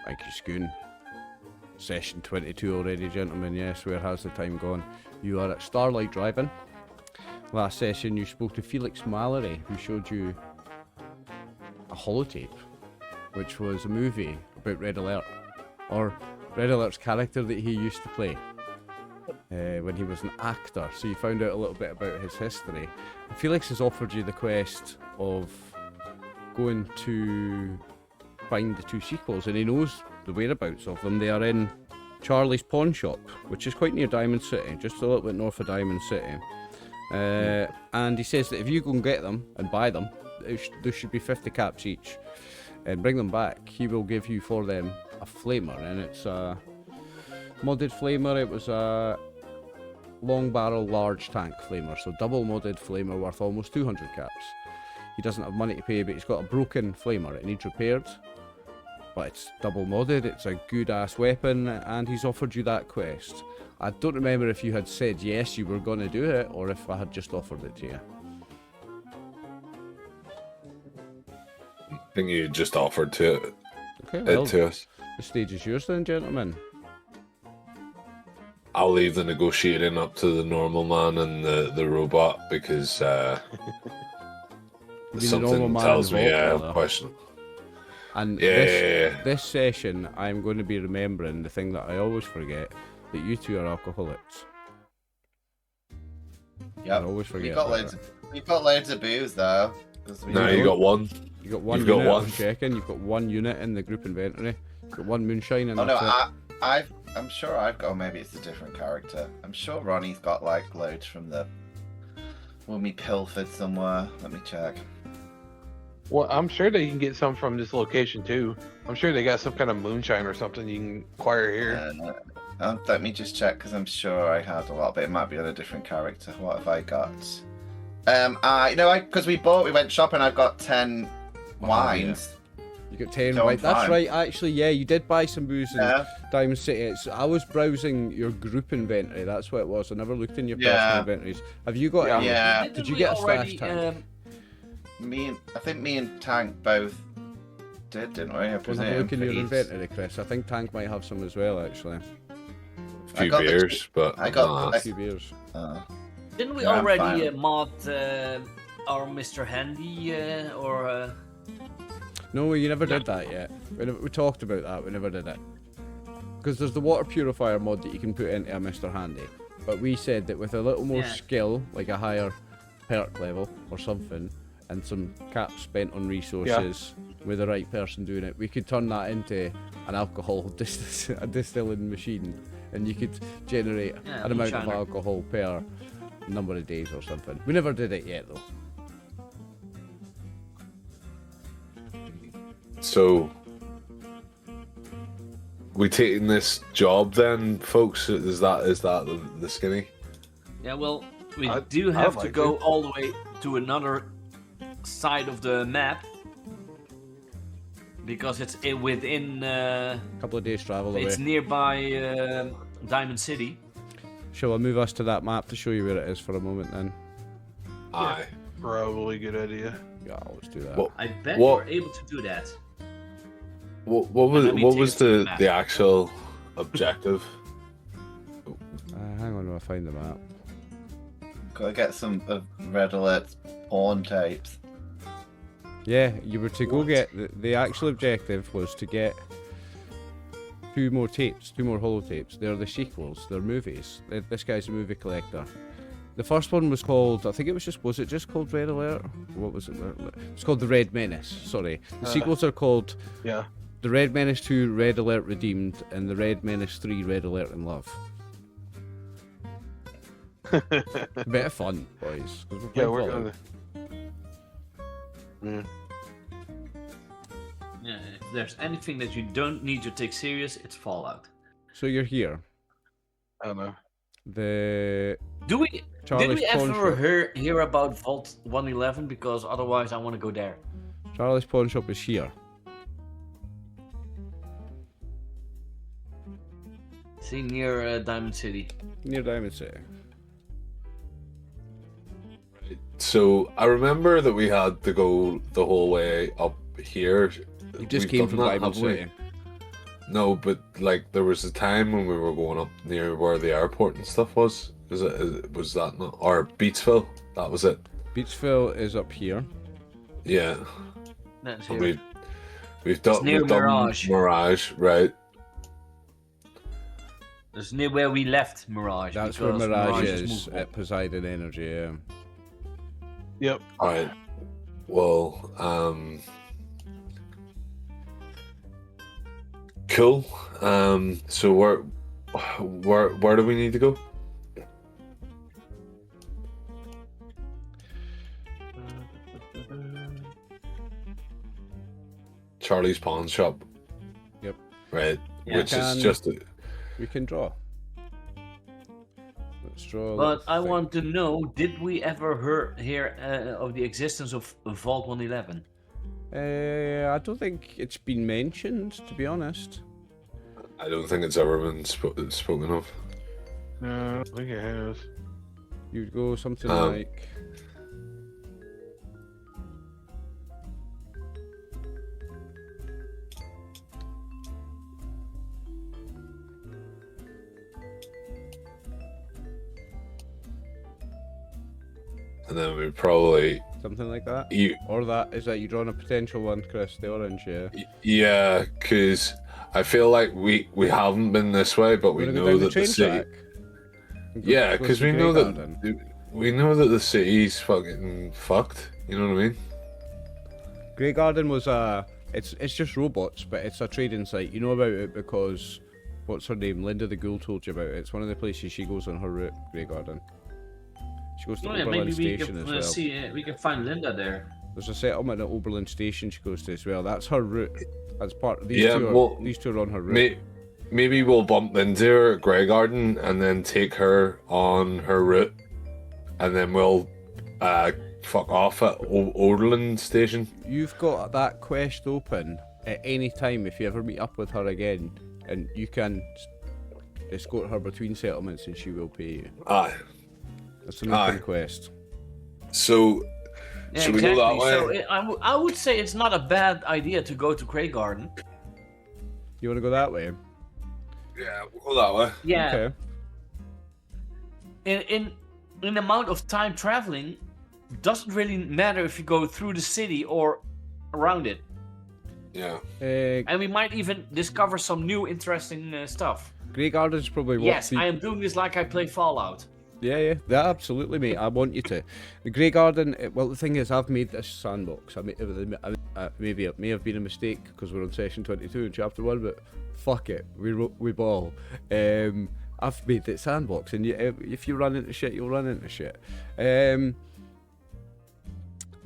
Thank you, Schoon. Session 22 already, gentlemen. Yes, where has the time gone? You are at Starlight Driving. Last session you spoke to Felix Mallory, who showed you a holotape, which was a movie about Red Alert, or Red Alert's character that he used to play when he was an actor. So you found out a little bit about his history. And Felix has offered you the quest of going to find the 2 sequels, and he knows the whereabouts of them. They are in Charlie's Pawn Shop, which is quite near Diamond City, just a little bit north of Diamond City. And he says that if you go and get them and buy them, there should be 50 caps each, and bring them back, he will give you for them a flamer, and it's a modded flamer. It was a long barrel large tank flamer, so double modded flamer worth almost 200 caps. He doesn't have money to pay, but he's got a broken flamer. It needs repaired, but it's double modded. It's a good ass weapon, and he's offered you that quest. I don't remember if you had said yes you were going to do it, or if I had just offered it to you. I think you just offered to Okay, it to us. the stage is yours then, gentlemen. I'll leave the negotiating up to the normal man and the robot, because The normal something man tells me involved, though. question. And Yeah. this session, I'm going to be remembering the thing that I always forget, that you two are alcoholics. Yeah, I always forget We've got about loads. it. We've got loads of booze though. No, you got one. You got one You've got unit, one. I'm checking. You've got one unit in the group inventory. You've got one moonshine, and Oh no, that's it. I'm sure I've got. Maybe it's a different character. I'm sure Ronnie's got like loads from the when we pilfered somewhere. Let me check. Well, I'm sure they can get some from this location too. I'm sure they got some kind of moonshine or something you can acquire here. Let me just check because I'm sure I had a lot, but it might be on a different character. What have I got? Because we went shopping. I've got 10 wines. You got 10 So I'm white. That's fine. right, actually, yeah, you did buy some booze in Yeah. Diamond City. I was brewsing your group inventory, that's what it was. I never looked in your Yeah. personal inventories. Have you got any? Yeah. Did you get a stash tank? I think me and Tank both did, didn't we? I Well, have a presume, look in for your each. inventory, Chris. I think Tank might have some as well, actually. A few I got the- beers, but I got A few beers. Didn't we Yeah, I'm already fine. mod our Mr. Handy or? No, you never did that yet. We talked about that, we never did it. Because there's the water purifier mod that you can put into a Mr. Handy. But we said that with a little more Yeah. skill, like a higher perk level or something, and some caps spent on resources with the right person doing it, we could turn that into an alcohol a distilling machine, and you could generate Yeah, an amount of moonshiner. alcohol per number of days or something. We never did it yet though. So, we taking this job then, folks? Is that the skinny? Yeah, well, we I- do I'd have to like go to. all the way to another side of the map because it's within. A couple of days travel away. It's nearby Diamond City. Shall I move us to that map to show you where it is for a moment then? Aye. Probably a good idea. Yeah, let's do that. What I bet What- we're able to do that. what Let me was take it to the map. the actual objective? Hang on while I find the map. Gotta get some of Red Alert's pawn tapes. Yeah, you were to go get the actual objective was to get 2 more tapes, 2 more holotapes. They're the sequels, they're movies. This guy's a movie collector. The first one was called, I think it was it just called Red Alert? What was it? It's called The Red Menace, sorry. The sequels are called Yeah. The Red Menace 2 Red Alert Redeemed and The Red Menace 3 Red Alert in Love. A bit of fun, boys. 'cause Yeah, playing we're Fallout. gonna. Yeah, if there's anything that you don't need to take serious, it's Fallout. So you're here. I don't know. The Did we Charlie's Pawn ever Shop. hear about Vault 111? Because otherwise I want to go there. Charlie's Pawn Shop is here. See, near Diamond City. Near Diamond City. So I remember that we had to go the whole way up here. You just We've came done from that, Diamond haven't we? City. No, but like there was a time when we were going up near where the airport and stuff was. Was that not? Or Beatsville? That was it. Beachville is up here. Yeah. That's And here. we've It's near done Mirage. Mirage, right? It's near where we left Mirage. That's where because Mirage is movable. at Poseidon Energy. Yeah. Yep. Alright. Well, cool. So where do we need to go? Charlie's Pawn Shop. Yep. Right. Yeah. Which Can- is just We can draw. Let's draw. a But little I thing. want to know: did we ever hear of the existence of Vault 111? I don't think it's been mentioned, to be honest. I don't think it's ever been spoken of. No, I don't think it has. You'd go something Um, like. And then we probably Something like that. you Or that is that you drawing a potential one, Chris? The orange, yeah. yeah, because I feel like we haven't been this way, but we Wanna go know down the that train the city. track? And go- Yeah, go because to we Grey know Garden? that the city's fucking fucked. You know what I mean? Grey Garden was it's just robots, but it's a trading site. You know about it because what's her name? Linda the Ghoul told you about it. It's one of the places she goes on her route. Grey Garden. She goes to Oh, yeah, Oberlin maybe we Station can as well. see. We can find Linda there. There's a settlement at Oberlin Station she goes to as well. That's her route. That's part. These Yeah, two are, well, these two are on her route. Maybe we'll bump into her at Grey Garden and then take her on her route, and then we'll fuck off at Oberlin Station. You've got that quest open at any time if you ever meet up with her again, and you can escort her between settlements and she will pay you. Aye. That's an Aye. open quest. So Yeah, should exactly. we go that way? So I would say it's not a bad idea to go to Grey Garden. You want to go that way? Yeah, we'll go that way. Yeah. Okay. In amount of time traveling, doesn't really matter if you go through the city or around it, Yeah. and we might even discover some new interesting stuff. Grey Garden's probably what Yes, the- I am doing this like I play Fallout. Yeah, absolutely, mate. I want you to. The Grey Garden. Well, the thing is, I've made this sandbox. Maybe it may have been a mistake because we're on session 22 in chapter 1, but fuck it, we ball. I've made it sandbox, and if you run into shit, you'll run into shit.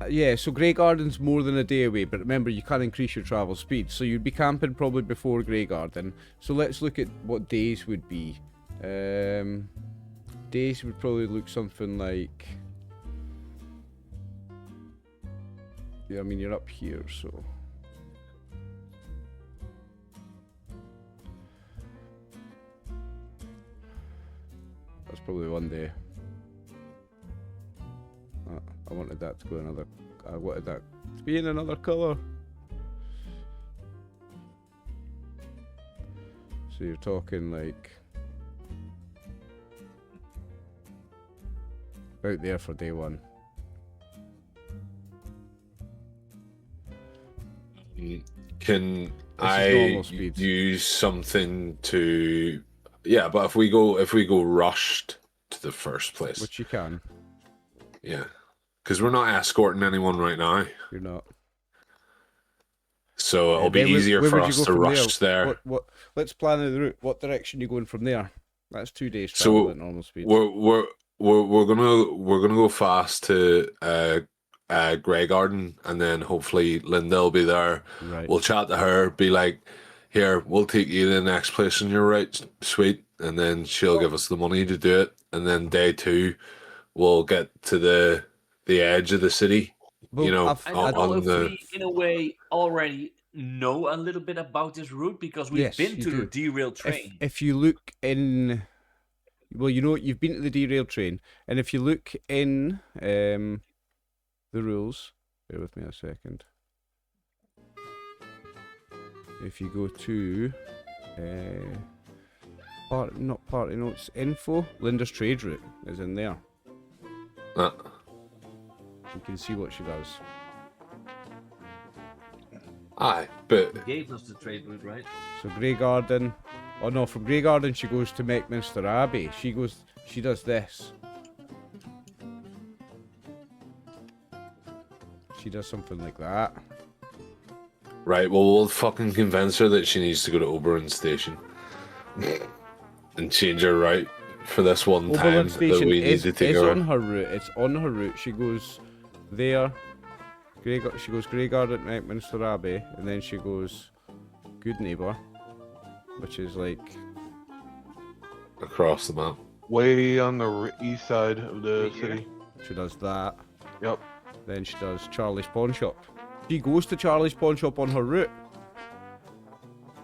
Yeah, so Grey Garden's more than a day away, but remember you can increase your travel speed, so you'd be camping probably before Grey Garden. So let's look at what days would be. Days would probably look something like... Yeah, I mean, you're up here, so... That's probably one day. I wanted that to go another... I wanted that to be in another colour. So you're talking like... Out there for day one. Can This is I normal speed. use something to? Yeah, but if we go rushed to the first place, Which you can. yeah, because we're not escorting anyone right now, You're not. so it'll be Then where- easier where for would you us go to from rush there. What? Let's plan the route. What direction you going from there? That's 2 days So, travel at normal speed. We're gonna go fast to Grey Garden, and then hopefully Linda will be there. Right. We'll chat to her, be like, "Here, we'll take you to the next place on your right, sweet," and then she'll give us the money to do it. And then day 2, we'll get to the edge of the city. Well, you know, I don't know on if the we, in a way, already know a little bit about this route because we've Yes, been you to the do. derailed train. If you look in, well, you know you've been to the derailed train, and if you look in the rules, bear with me a second. If you go to Not party notes. Info. Linda's trade route is in there. Uh, You can see what she does. aye, but Gave us the trade route, right? So Grey Garden. Oh no, from Grey Garden she goes to Mechanster Abbey. She does this. She does something like that. right, well, we'll fucking convince her that she needs to go to Oberon Station and change her route for this one time Oberlin that Station we need to take is her. on her route. It's on her route. She goes there. She goes Grey Garden, Mechanster Abbey, and then she goes Good Neighbour, which is like Across the map. Way on the east side of the Right here. city. she does that. Yep. Then she does Charlie's Pawn Shop. She goes to Charlie's Pawn Shop on her route.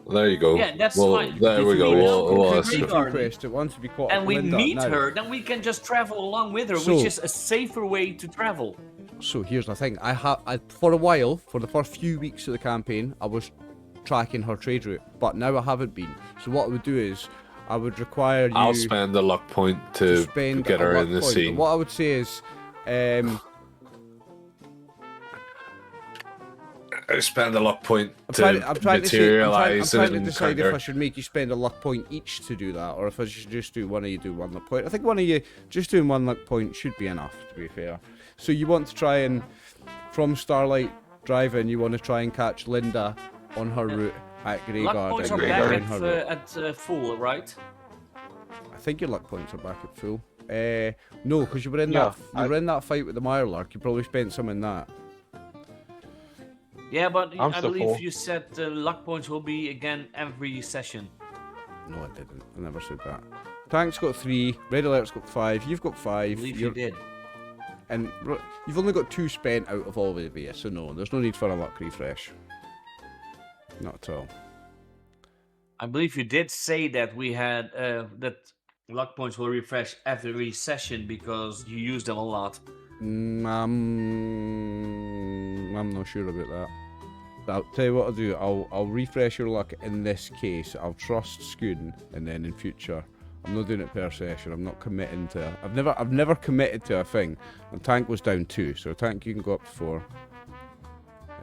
Well, there you go. Yeah, that's well, fine. there we If go. we Well, know well, Grey that's- Garden, Quest at once to be caught and up we Linda. meet Now, her, then we can just travel along with her, So- which is a safer way to travel. So here's the thing. I for a while, for the first few weeks of the campaign, I was tracking her trade route, but now I haven't been. So what I would do is, I would require you I'll spend a luck point to spend get a her luck in the point. scene. What I would say is, I spend a luck point I'm to trying to say, I'm materialize trying to and decide if counter. I should make you spend a luck point each to do that, or if I should just do one of you do one luck point. I think one of you just doing one luck point should be enough, to be fair. So you want to try and, from Starlight Driving, you want to try and catch Linda on her route at Grey Luck Garden. points are Grey back Garden. on her route. at full, right? I think your luck points are back at full. No, because you were in Yeah, that you were in that fight with the Mirelark. You probably spent some in that. Yeah, but I'm I still believe full. you said luck points will be again every session. No, I didn't. I never said that. Tank's got 3. Red Alert's got 5. You've got I 5. believe you did. And you've only got 2 spent out of all of you, so no, there's no need for a luck refresh. Not at all. I believe you did say that we had that luck points will refresh every session because you use them a lot. I'm not sure about that. I'll tell you what I'll do. I'll refresh your luck in this case. I'll trust Scoon, and then in future, I'm not doing it per session. I'm not committing to. I've never committed to a thing. And Tank was down 2, so Tank you can go up to 4.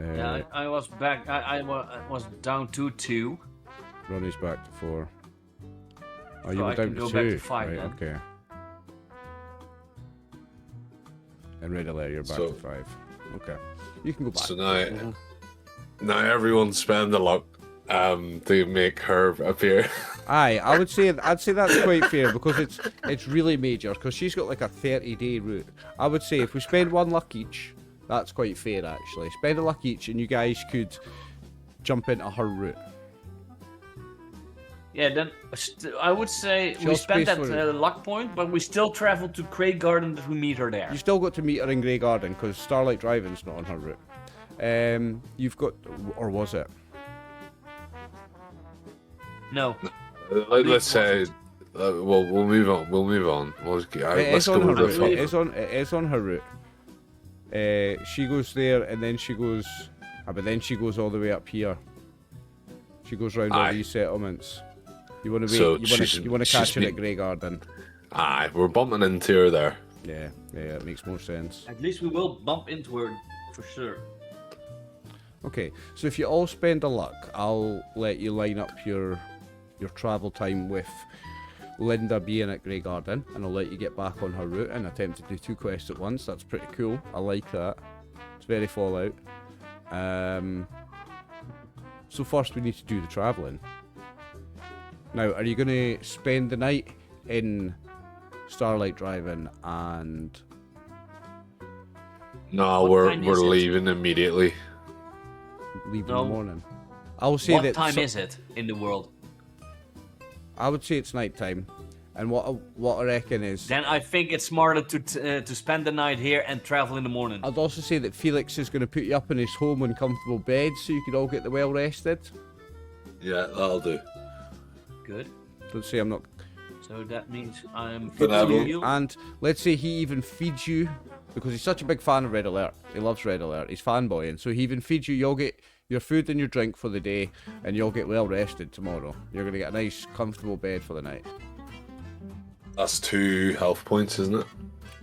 Yeah, I was back. I was down to 2. Ronnie's back to 4. Oh, you So were I down can to go 2. back to 5 right, then. okay. And Red Alert, you're back So- to 5. Okay. You can go back. So now everyone spend the luck to make her appear. Aye, I'd say that's quite fair because it's really major because she's got like a 30-day route. I would say if we spend 1 luck each, that's quite fair actually. Spend a luck each and you guys could jump into her route. Yeah, then I would say we Just spent that basically- luck point, but we still traveled to Grey Garden that we meet her there. You still got to meet her in Grey Garden because Starlight Driving's not on her route. You've got, or was it? No, Let's say, well, we'll move on. We'll move on. Let's It's go on her with the route. fuck. It is on her route. She goes there and then she goes, but then she goes all the way up here. She goes round all Aye. these settlements. You want to wait? So you want to she's catch her been- at Grey Garden? Aye, we're bumping into her there. Yeah, it makes more sense. at least we will bump into her for sure. Okay, so if you all spend a luck, I'll let you line up your travel time with Linda being at Grey Garden, and I'll let you get back on her route and attempt to do 2 quests at once. That's pretty cool. I like that. It's very Fallout. So first we need to do the travelling. Now, are you going to spend the night in Starlight Driving and No, What we're time is it? leaving immediately. leave in No. the morning? I will say What that time is it in the world? I would say it's night time, and what I reckon is Then I think it's smarter to spend the night here and travel in the morning. I'd also say that Felix is going to put you up in his home on comfortable beds so you can all get the well rested. Yeah, that'll do. Good. Don't say I'm not. So that means I'm But I fixing will- you. And let's say he even feeds you because he's such a big fan of Red Alert. He loves Red Alert. He's fanboying, so he even feeds you. your food and your drink for the day, and you'll get well rested tomorrow. You're gonna get a nice, comfortable bed for the night. That's 2 health points, isn't it?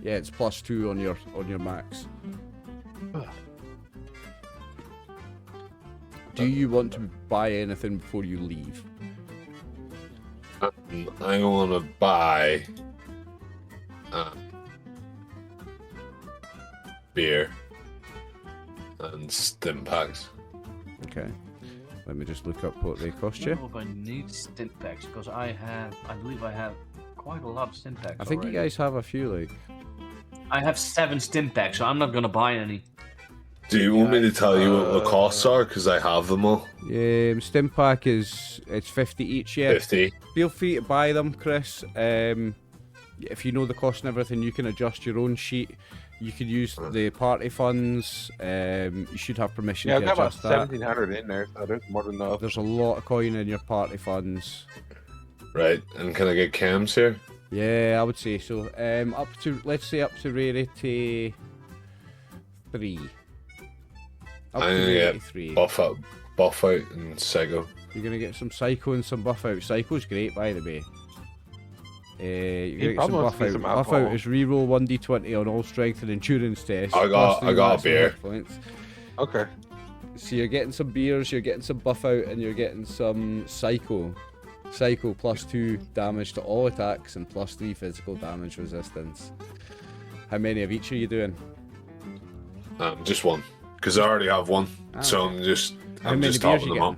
Yeah, it's +2 on your max. Do you want to buy anything before you leave? I want to buy beer and stim packs. Okay. Let me just look up what they cost I you. don't know if I need stim packs because I believe I have quite a lot of stim packs. I think you guys have a few, like. I have 7 stim packs, so I'm not gonna buy any. Do you want me to tell you what the costs are? Because I have them all. Stim pack it's 50 each, yeah. 50. Feel free to buy them, Chris. If you know the cost and everything, you can adjust your own sheet. You could use the party funds. You should have permission Yeah, to I've got about adjust that. 1,700 in there, so there's more than enough. There's a lot of coin in your party funds. Right, and can I get cams here? Yeah, I would say so. Let's say up to rarity 3. Up I'm to gonna rarity get 3. buff out, and psycho. You're gonna get some psycho and some buff out. Psycho's great, by the way. You're gonna get some probably wants buff to get out. some Buff alcohol. out is reroll 1d20 on all strength and endurance tests. I got plus 3 a maximum beer. hit points. Okay. So you're getting some beers, you're getting some buff out, and you're getting some psycho. Psycho +2 damage to all attacks and +3 physical damage resistance. How many of each are you doing? Just one, because I already have one. So I'm just many beers topping you them up.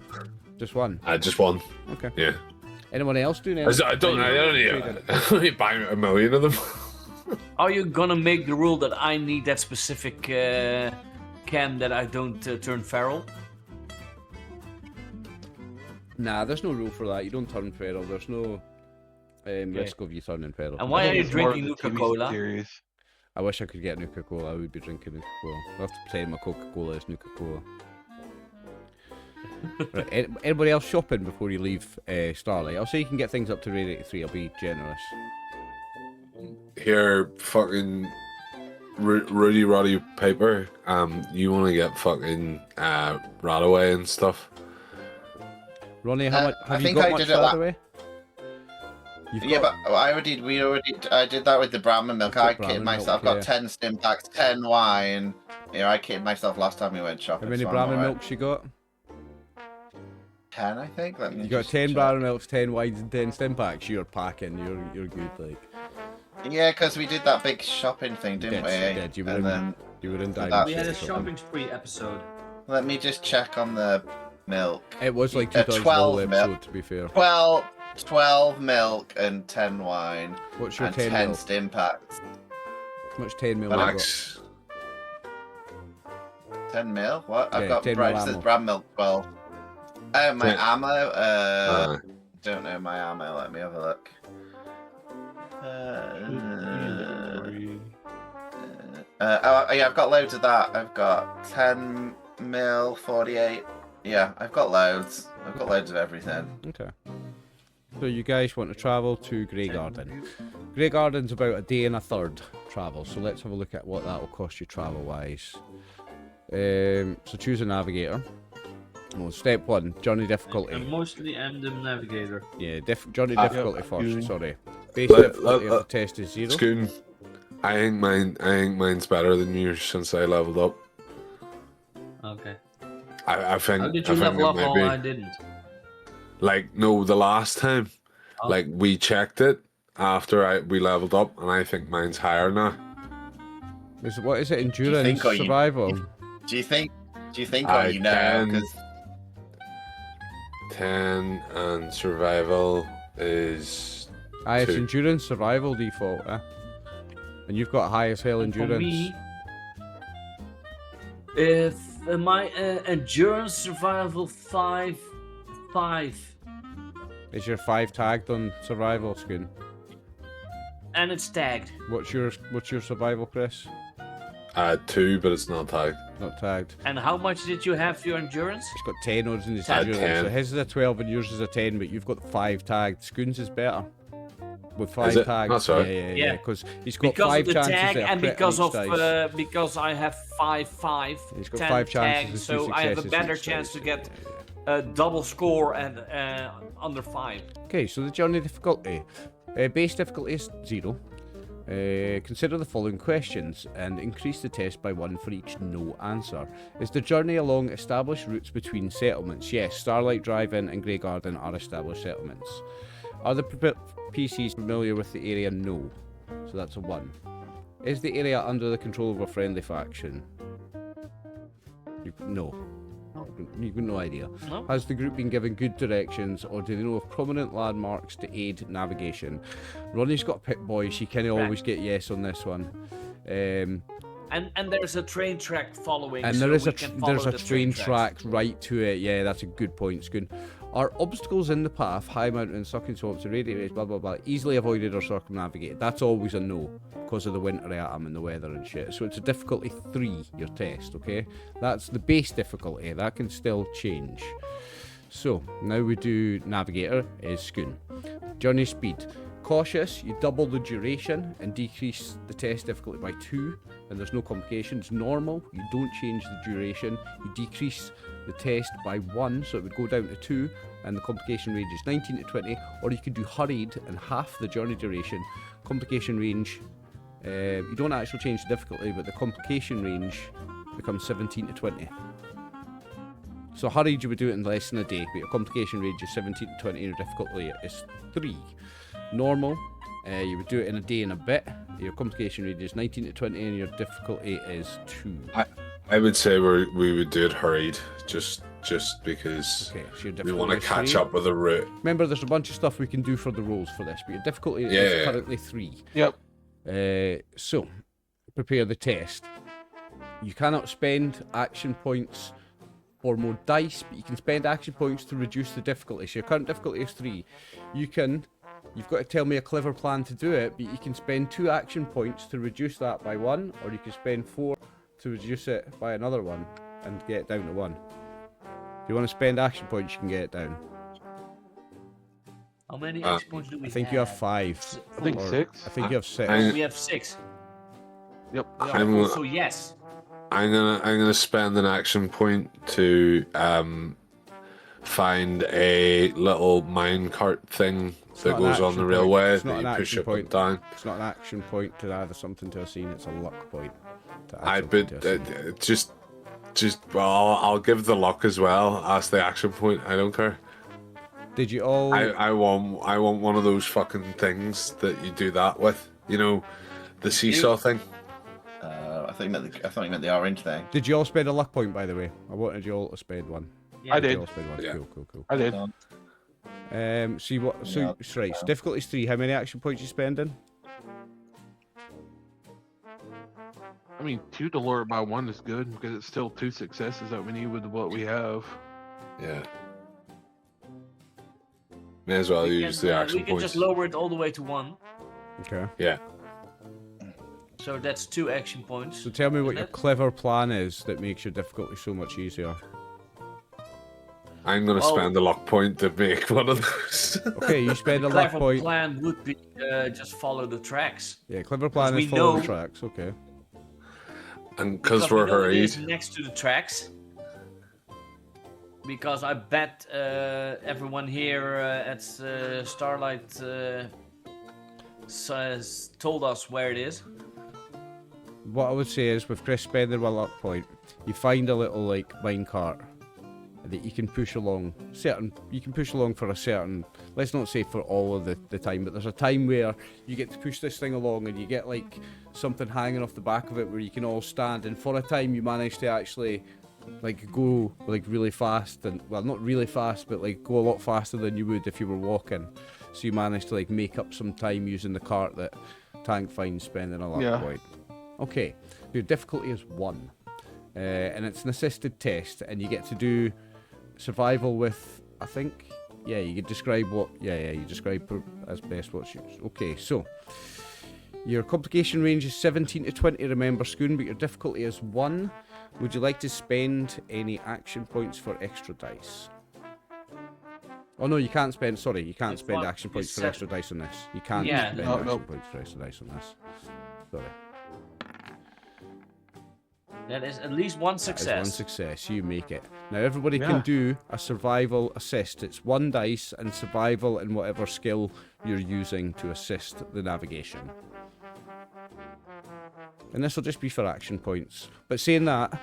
Just one. Just one. Okay. Yeah. Anyone else doing I anything? don't need buy a million of them. Are you gonna make the rule that I need that specific cam that I don't turn feral? Nah, there's no rule for that. You don't turn feral. There's no risk of you turning feral. And why are you It's more of drinking the TV Nuka-Cola? series. I wish I could get Nuka-Cola. I would be drinking Nuka-Cola. I have to pretend my Coca-Cola is Nuka-Cola. Right, anybody else shopping before you leave Starlight? I'll say you can get things up to rarity 3. I'll be generous. Here, fucking Rudy Roddy Piper. You want to get fucking Radaway and stuff? Ronnie, how much I have you think got I much did it la- away? Yeah, but I did that with the Brahman milk. I Brahman kitted myself. milk, Got 10 stim packs, 10 wine. Yeah, I kitted myself last time we went shopping. How many so I'm Brahman alright. milks you got? 10, I think. Let me You got just 10 check. Brahman milks, 10 wines, and 10 stim packs. You're packing. You're good. Like Yeah, because we did that big shopping thing, didn't we? Did. You were And in. then You were in that- Diamond. We had a City, shopping spree episode. let me just check on the milk. It was like 2 times 12 the milk. episode, to be fair. 12 milk and 10 wine What's your and 10 10 mil? stim packs. How much 10 mil you got? Max. 10 mil? What? Yeah, I've got 10 mil Brad says ammo. Brad milk 12. Oh, my Yeah. ammo? Don't know my ammo. Let me have a look. Yeah, I've got loads of that. I've got 10 mil, 48. Yeah, I've got loads. I've got loads of everything. Okay. So you guys want to travel to Grey Garden. Grey Garden's about a day and a third travel, so let's have a look at what that will cost you travel-wise. So choose a navigator. Well, step 1, journey difficulty. And mostly I'm the navigator. Yeah, journey Ah, difficulty first, Scoon. sorry. Base Let- difficulty of let- the test is 0. Scoon. I think mine's better than yours since I leveled up. Okay. I think. How did I you think level it up might while be. I didn't? Like no, the last time, Oh. like we checked it after we leveled up, and I think mine's higher now. What is it? Endurance, think or you- survival? Do you think, or I you know? can. 'Cause 10 and survival is It's 2. endurance, survival default, And you've got high as hell And for endurance. me, if my endurance survival 5. Is your 5 tagged on survival, Scoon? And it's tagged. What's your survival, Chris? 2, but it's not tagged. Not tagged. And how much did you have for your endurance? It's got 10 on his At endurance. 10. So his is a 12 and yours is a 10, but you've got 5 tagged. Scoon's is better. with 5 it? tags. That's all right. Yeah, Yeah. because he's got Because 5 of the chances tag at a and crit because on of each dice. because I have 5, He's got 10 5 chances tags, with 2 so I have a successes better each chance dice. to get Yeah. a double score and under 5. Okay, so the journey difficulty. Base difficulty is 0. Consider the following questions and increase the test by 1 for each no answer. Is the journey along established routes between settlements? Yes, Starlight Drive-In and Grey Garden are established settlements. Are the PCs familiar with the area? No. So that's a 1. Is the area under the control of a friendly faction? No. You've got no idea. No? Has the group been given good directions, or do they know of prominent landmarks to aid navigation? Ronnie's got Pip Boy. She can always get yes on this one. And there's a train track following. And so there is we a can follow there's a the train tracks. track right to it. Yeah, that's a good point, Scoon. Are obstacles in the path, high mountains, sucking swamps, irradiated, blah blah blah, easily avoided or circumnavigated? That's always a no because of the winter atom and the weather and shit. So it's a difficulty 3, your test, okay? That's the base difficulty. That can still change. So now we do navigator is Scoon. Journey speed. Cautious, you double the duration and decrease the test difficulty by 2, and there's no complications. Normal, you don't change the duration, you decrease the test by 1, so it would go down to 2, and the complication range is 19 to 20, or you could do hurried and half the journey duration. Complication range, you don't actually change the difficulty, but the complication range becomes 17 to 20. So hurried, you would do it in less than a day, but your complication range is 17 to 20, and your difficulty is 3. Normal, you would do it in a day and a bit. Your complication range is 19 to 20, and your difficulty is 2. I would say we would do it hurried, just because Okay, so your we want to difficulty is catch 3. up with the route. Remember, there's a bunch of stuff we can do for the rolls for this, but your difficulty Yeah. is currently 3. Yep. So, prepare the test. You cannot spend action points for more dice, but you can spend action points to reduce the difficulty. So your current difficulty is 3. You've got to tell me a clever plan to do it, but you can spend 2 action points to reduce that by 1, or you can spend 4 to reduce it by another 1 and get it down to 1. If you want to spend action points, you can get it down. How many action points do we I think you have 5. I think or- 6. I think you have 6. We have 6. Yep. I'm- So yes. I'm gonna spend an action point to find a little minecart thing that not an goes on action the point. railway It's not that an you push action up and point. down. It's not an action point to add something to a scene, it's a luck point to add I something but to a scene. well, I'll give the luck as well as the action point. I don't care. Did you all... I want one of those fucking things that you do that with. You know, the seesaw thing. I thought you meant the orange thing. Did you all spend a luck point, by the way? I wanted you all to spend one. Yeah. I Did you did. all spend one? Yeah. Cool. I did. See what? So, Yeah. right, so difficulty's 3. How many action points you spending? I mean, 2 to lower it by 1 is good because it's still 2 successes that we need with what we have. Yeah. May as well use the action we can points. just lower it all the way to 1. Okay. Yeah. So that's 2 action points. So tell me what Isn't your it? clever plan is that makes your difficulty so much easier. I'm gonna Well- spend a luck point to make one of those. Okay, you spend a luck Clever point. plan would be just follow the tracks. Yeah, clever plan we is follow the know- tracks. Okay. And because we we're know it hurried. is next to the tracks. Because I bet everyone here at Starlight told us where it is. What I would say is, with Chris spending one luck point, you find a little like minecart that you can push along. You can push along for a certain. Let's not say for all of the time, but there's a time where you get to push this thing along, and you get like something hanging off the back of it where you can all stand. And for a time, you manage to actually like go like really fast, and well, not really fast, but like go a lot faster than you would if you were walking. So you manage to like make up some time using the cart that Tank finds spending a luck point. Okay, your difficulty is 1, and it's an assisted test, and you get to do survival with, I think, you could describe what, you describe as best what's used. Okay, so your complication range is 17 to 20, remember, Scoon, but your difficulty is 1. Would you like to spend any action points for extra dice? Oh no, you can't spend. Sorry, you can't It's spend what action you points for said. extra dice on this. You can't Yeah, spend no, action no. points for extra dice on this. Sorry. That is at least one That is success. one success. You make it. Now everybody Yeah. can do a survival assist. It's one dice and survival and whatever skill you're using to assist the navigation. And this will just be for action points. But saying that,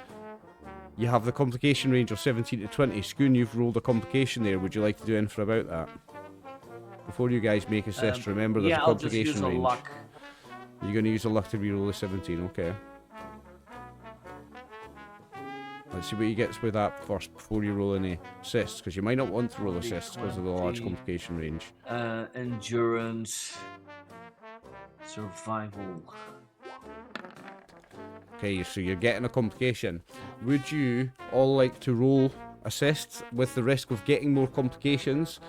you have the complication range of 17 to 20. Scoon, you've rolled a complication there. Would you like to do anything about that? Before you guys make assists, remember there's Yeah, a I'll just complication use a range. luck. You're going to use a luck to reroll a 17, okay. Let's see what he gets with that first before you roll any assists, because you might not want to roll assists because of the large 20. complication range. Endurance. Survival. Okay, so you're getting a complication. Would you all like to roll assists with the risk of getting more complications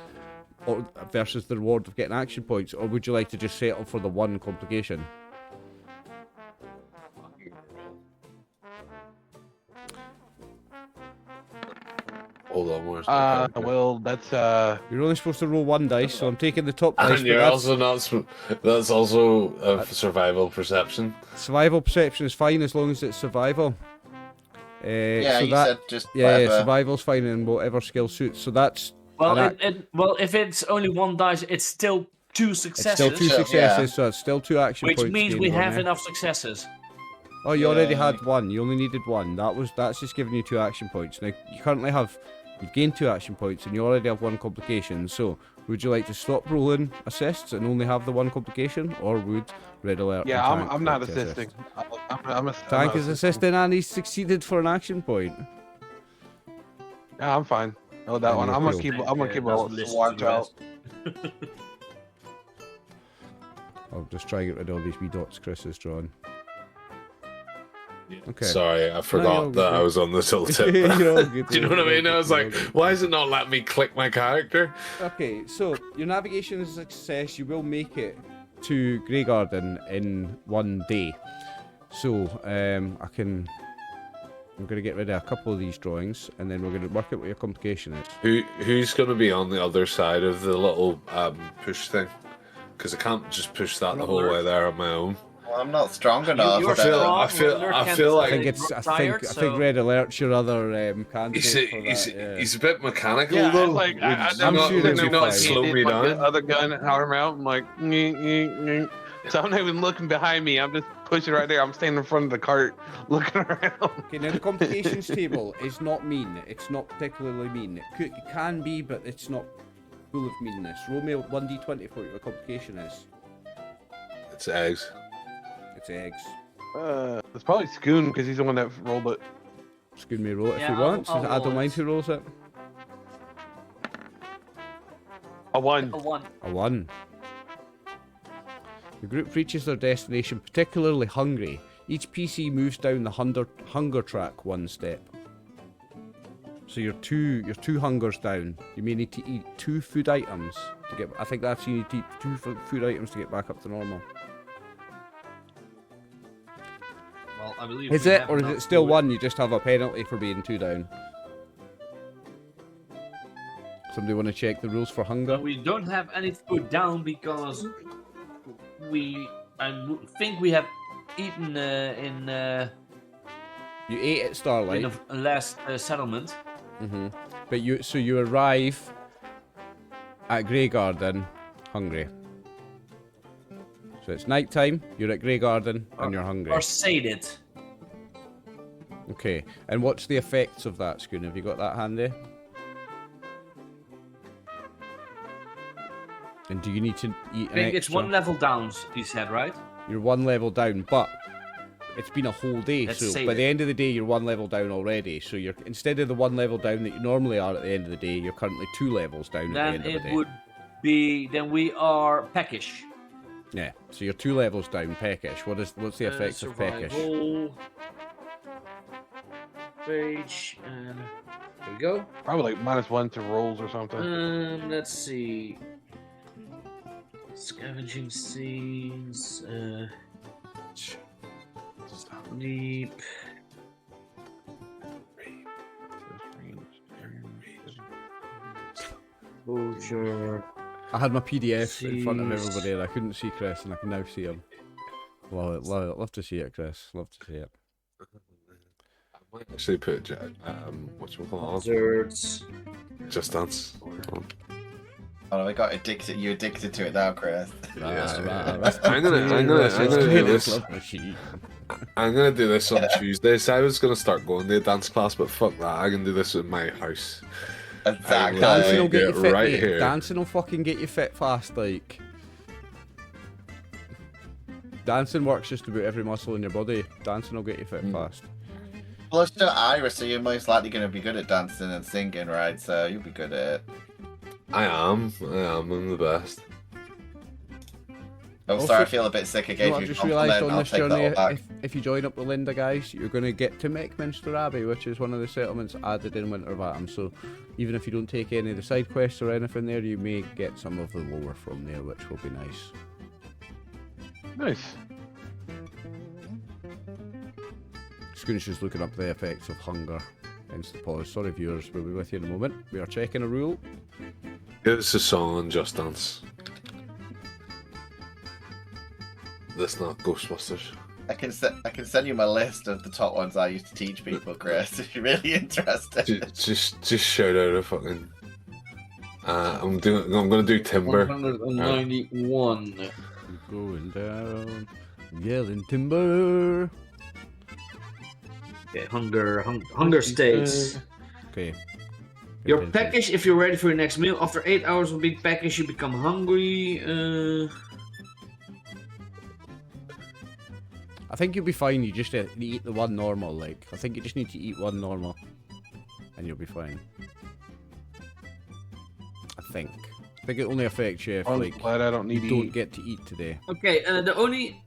or versus the reward of getting action points, or would you like to just settle for the one complication? Hold on, where's my character? Well, that's You're only supposed to roll one dice, so I'm taking the top dice. And but you're that's- also not. That's also a survival perception. Survival perception is fine as long as it's survival. Yeah, so you that, said just yeah, whatever. survival's fine in whatever skill suits. So that's Well, an well, if it's only one dice, it's still two it's successes. still two Yeah. successes, so it's still two action Which points. means gained we on have there. enough successes. Oh, you already Yeah. had one. You only needed one. That's just giving you two action points. Now you currently you've gained two action points and you already have one complication. So would you like to stop rolling assists and only have the one complication, or would Red Alert? yeah. and Tank I'm not like to assist? assisting. I'm Tank not is assisting and he's succeeded for an action point. Yeah, I'm fine. Oh, that And one. you're I'm gonna cool. keep. I'm gonna keep a Doesn't listen to watch the out. rest. I'll just try and get rid of all these wee dots Chris has drawn. Okay. Sorry, I you're forgot all that I good. was on the tooltip. You're all good, Do you know you're what I all mean? good, I was you're all like, good. why is it not letting me click my character? Okay, so your navigation is a success. You will make it to Grey Garden in one day. So I'm going to get rid of a couple of these drawings, and then we're going to work out what your complication is. Who's going to be on the other side of the little push thing? Because I can't just push that the whole way there on my own. Well, I'm not strong enough. You're to- strong. I feel Lurk like- can't I think Red Alert's your other candidate He's, for that. Yeah. he's a bit mechanical Yeah, though. it's like I'm not, sure would it'll you be not fine. slow me The down? other gun, arm out. I'm like, so I'm not even looking behind me. I'm just pushing right there. I'm standing in front of the cart, looking around. Okay, now the complications table is not mean. It's not particularly mean. It can be, but it's not full of meanness. Roll me 1d20 for what your complication is. It's eggs. It's eggs. It's probably Scoon because he's the one that rolled it. Scoon may roll it if Yeah, he wants. I'll I roll don't mind it. who rolls it. A one. A one. A 1. The group reaches their destination particularly hungry. Each PC moves down the hunger track one step. So your two hungers down. You may need to eat 2 food items to get. I think that's you need to eat 2 food items to get back up to normal. Well, I believe. Is we it, have or is enough it still food. 1? You just have a penalty for being 2 down. Somebody want to check the rules for hunger? But we don't have any food down because think we have eaten in You ate at Starlight. the last settlement. But you arrive at Grey Garden hungry. So it's night time, you're at Grey Garden, and you're hungry. Or sated. Okay, and what's the effects of that, Scoon? Have you got that handy? And do you need to eat I an think it's extra? one level down, you said, right? You're 1 level down, but it's been a whole day, Let's so save by it. the end of the day, you're 1 level down already. So you're instead of the 1 level down that you normally are at the end of the day, you're currently 2 levels down Then at the end of it the day. would be. Then we are peckish. Yeah, so you're 2 levels down, peckish. What's the effects of peckish? Survival Page and there we go. Probably like -1 to rolls or something. Let's see. Scavenging scenes. Sleep. Exposure. I had my PDF in front of Jeez. everybody and I couldn't see Chris and I can now see him. Love to see it, Chris. Love to see it. I might actually put whatchamacallit, Hazards. Just Dance. Oh, I got addicted. You addicted to it now, Chris. I'm gonna do this. I'm gonna do this on Tuesdays. I was gonna start going to a dance class, but fuck that. I can do this in my house. Exactly. Dancing will get you Get fit, right mate. here. Dancing will fucking get you fit fast, like. Dancing works just about every muscle in your body. Dancing will get you fit fast. Plus, you're Irish, so you're most likely going to be good at dancing and singing, right? So you'll be good at it. I am. I'm the best. Oh, Also, sorry, I feel a bit sick. I You know gave what you I've a just realised compliment. on I'll this take that journey, all back. if you join up with Linda, guys, you're going to get to Mechanster Abbey, which is one of the settlements added in Wintervatham. So even if you don't take any of the side quests or anything there, you may get some of the lore from there, which will be nice. Nice. Scoonish is looking up the effects of hunger. Hence the pause. Sorry, viewers, we'll be with you in a moment. We are checking a rule. It's a song on Just Dance. That's not Ghostbusters. I can send you my list of the top ones I used to teach people, Chris. If you're really interested. Just shout out a fucking. I'm gonna do Timber. 191. Going down, yelling timber. Okay, hunger states. Okay. Your package, if you're ready for your next meal, after 8 hours of being packaged, you become hungry. I think you'll be fine. You just eat the one normal. Like, I think you just need to eat one normal, and you'll be fine. I think it only affects you if I'm like glad I don't need you to don't eat. get to eat today. Okay, the only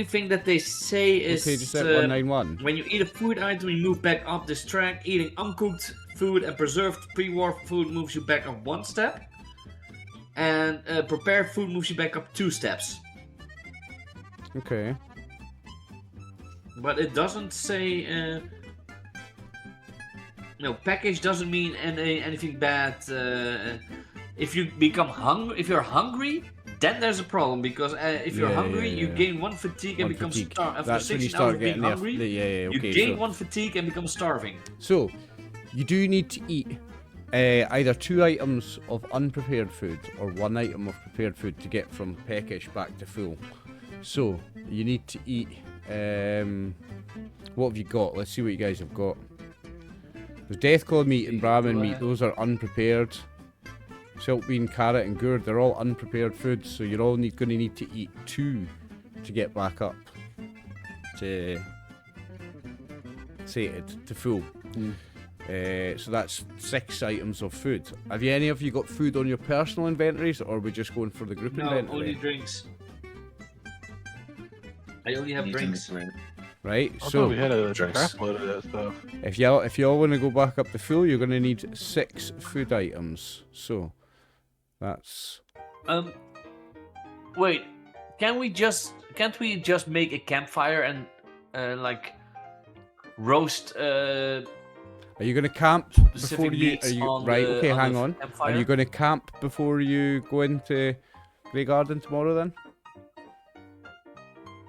thing that they say is Okay, just at 191. when you eat a food item, you move back up this track. Eating uncooked food and preserved pre-war food moves you back up 1 step, and prepared food moves you back up 2 steps. Okay. But it doesn't say. No, package doesn't mean anything bad. If you become hungry, if you're hungry, then there's a problem because if you're hungry, you gain 1 fatigue and become starving. After That's when you 16 hours start of being getting hungry, okay, you gain so, 1 fatigue and become starving. So, you do need to eat either 2 items of unprepared food or 1 item of prepared food to get from peckish back to full. So, you need to eat. What have you got? Let's see what you guys have got. There's Deathclaw meat and Brahmin meat. Those are unprepared. Silk bean, carrot, and gourd. They're all unprepared foods, so you're all going to need to eat 2 to get back up to sated to full. So that's 6 items of food. Have you any of you got food on your personal inventories, or are we just going for the group No, inventory? only drinks. I only have drinks. Right. I So thought we had a Drinks. crap load of that stuff. if y'all want to go back up to full, you're going to need 6 food items. So that's Wait, can't we just make a campfire and like roast Are you going to camp before specific you? meats Are you on right? the, Okay, on hang the on. campfire? Are you going to camp before you go into Grey Garden tomorrow? Then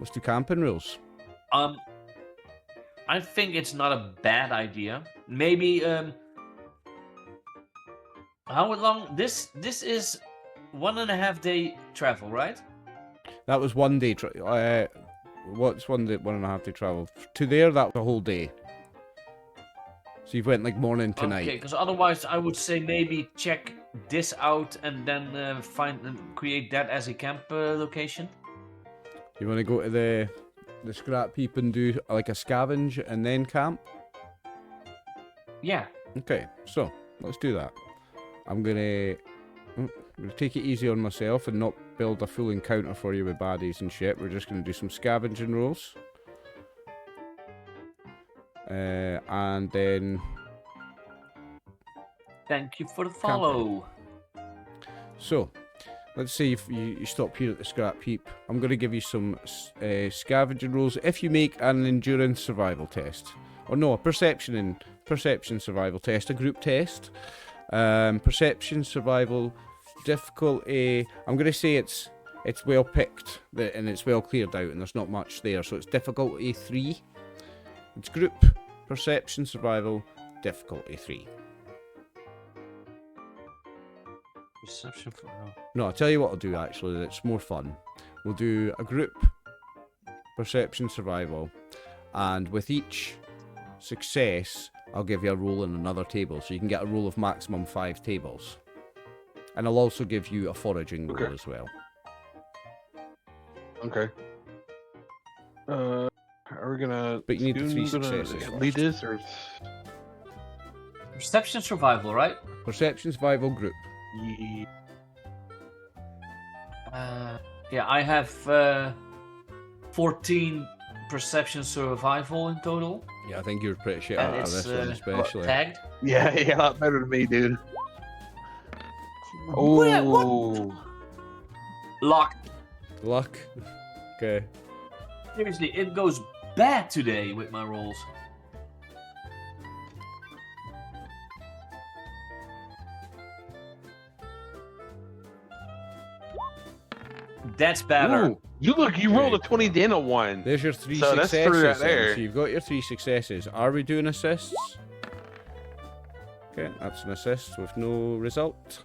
let's do camping rules. I think it's not a bad idea. Maybe how long this is 1.5 day travel, right? That was 1 day. What's 1.5 day travel to there? That was a whole day. So you went like morning to night. Okay, because otherwise I would say maybe check this out and then find and create that as a camp location. You want to go to the scrap heap and do like a scavenge and then camp? Yeah. Okay, so let's do that. I'm gonna take it easy on myself and not build a full encounter for you with baddies and shit. We're just gonna do some scavenging rolls. And then Thank you for the follow. so let's say if you stop here at the scrap heap. I'm going to give you some scavenging rolls. If you make an endurance survival test, or no, a perception survival test, a group test. Perception survival difficulty. I'm gonna say it's well picked and it's well cleared out, and there's not much there, so it's difficulty 3. It's group perception survival difficulty 3. Perception for No, I'll tell you what I'll do actually, that's more fun. We'll do a group perception survival, and with each success, I'll give you a roll in another table, so you can get a roll of maximum 5 tables. And I'll also give you a foraging roll as well. Okay. Are we gonna? But you need the 3 Goon gonna successes lead first. this, or? perception survival, right? Perception survival group. Yeah, I have 14 perception survival in total, Yeah, I think you're pretty shit and out of it's this one especially. tagged. Yeah, a lot better than me, dude. What? Oh, Lock. Luck. Okay. Seriously, it goes bad today with my rolls. That's better. Ooh, you rolled a 20, then a 1. There's your 3 So that's successes. 3 right then. there. So you've got your 3 successes. Are we doing assists? Okay, that's an assist with no result.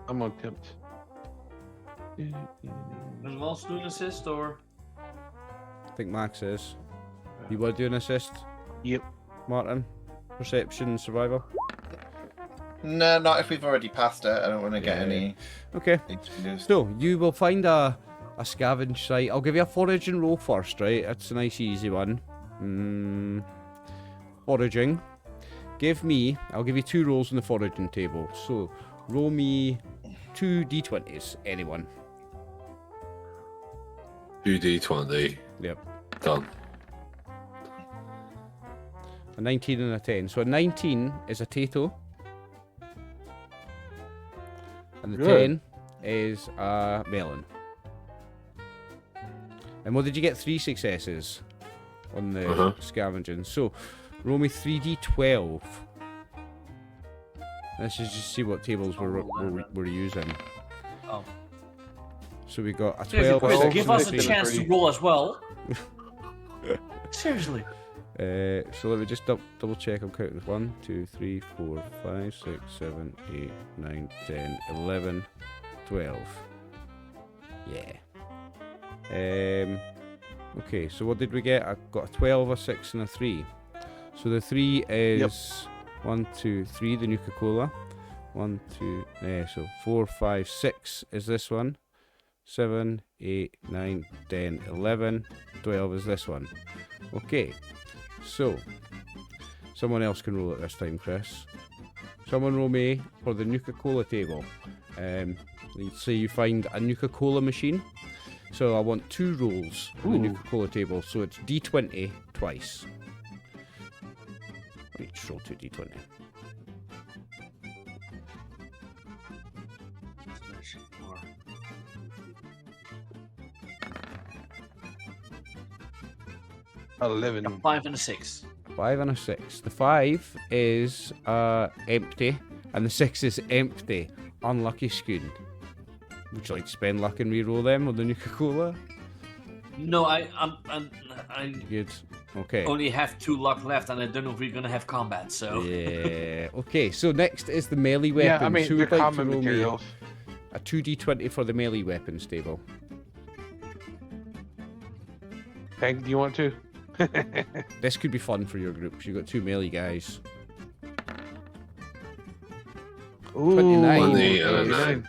I'm on tempt. Anyone else do an assist or? I think Max is. You want to do an assist? Yep. Martin? Perception survival? No, not if we've already passed it. I don't want to get Yeah. any. Okay. HPs. So, you will find a scavenge site. I'll give you a foraging roll first, right? That's a nice easy one. Foraging. I'll give you 2 rolls on the foraging table. So, roll me 2 d20s, anyone. 2d20. Yep. Done. A 19 and a 10. So a 19 is a Tato. And the Good. 10 is a melon. And what did you get? 3 successes on the scavenging. So roll me 3d12. Let's just see what tables we're using. Oh. So we got a Seriously, 12. Chris, 6, give and us a 3. chance to roll as well. Seriously. So let me just double check. I'm counting 1, 2, 3, 4, 5, 6, 7, 8, 9, 10, 11, 12. Yeah. Okay, so what did we get? I got a 12, a 6, and a 3. So the 3 is 1, 2, 3, the Nuka-Cola. 1, 2, so 4, 5, 6 is this one. 7, 8, 9, 10, 11, 12 is this one. Okay, so someone else can roll it this time, Chris. Someone roll me for the Nuka-Cola table. Let's say you find a Nuka-Cola machine. So I want 2 rolls for the Nuka-Cola table, so it's d20 twice. Each roll 2 d20. A 11. 5 and a 6. 5 and a 6. The 5 is empty, and the 6 is empty. Unlucky Scoon. Would you like to spend luck and re-roll them on the Nuka-Cola? No, I Good. Okay. only have 2 luck left, and I don't know if we're gonna have combat. So Yeah. Okay, so next is the melee weapons. Yeah, I mean, Who the would like to common roll me materials. a 2d20 for the melee weapons table? Hank, do you want to? This could be fun for your group, 'cause you've got 2 melee guys. Ooh, 29. 29.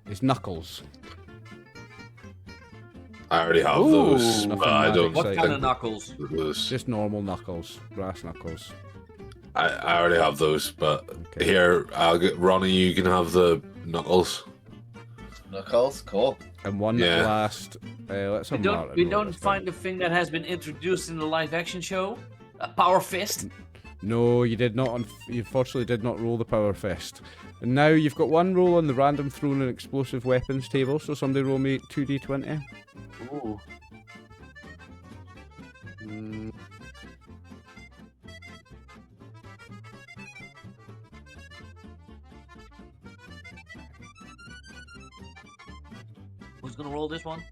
It's Knuckles. I already have Ooh. those, Nothing but I don't magic what side. kind of think knuckles? those. Just normal Knuckles. Brass Knuckles. I already have those, but Okay. here I'll get Ronnie. You can have the knuckles. Knuckles, cool. And one Yeah. last. Let's have Martin We roll don't this find time. the thing that has been introduced in the live action show. A power fist. No, you did not. You unfortunately did not roll the power fist. And now you've got 1 roll on the random thrown and explosive weapons table. So somebody roll me 2d20. Ooh. Who's gonna roll this one?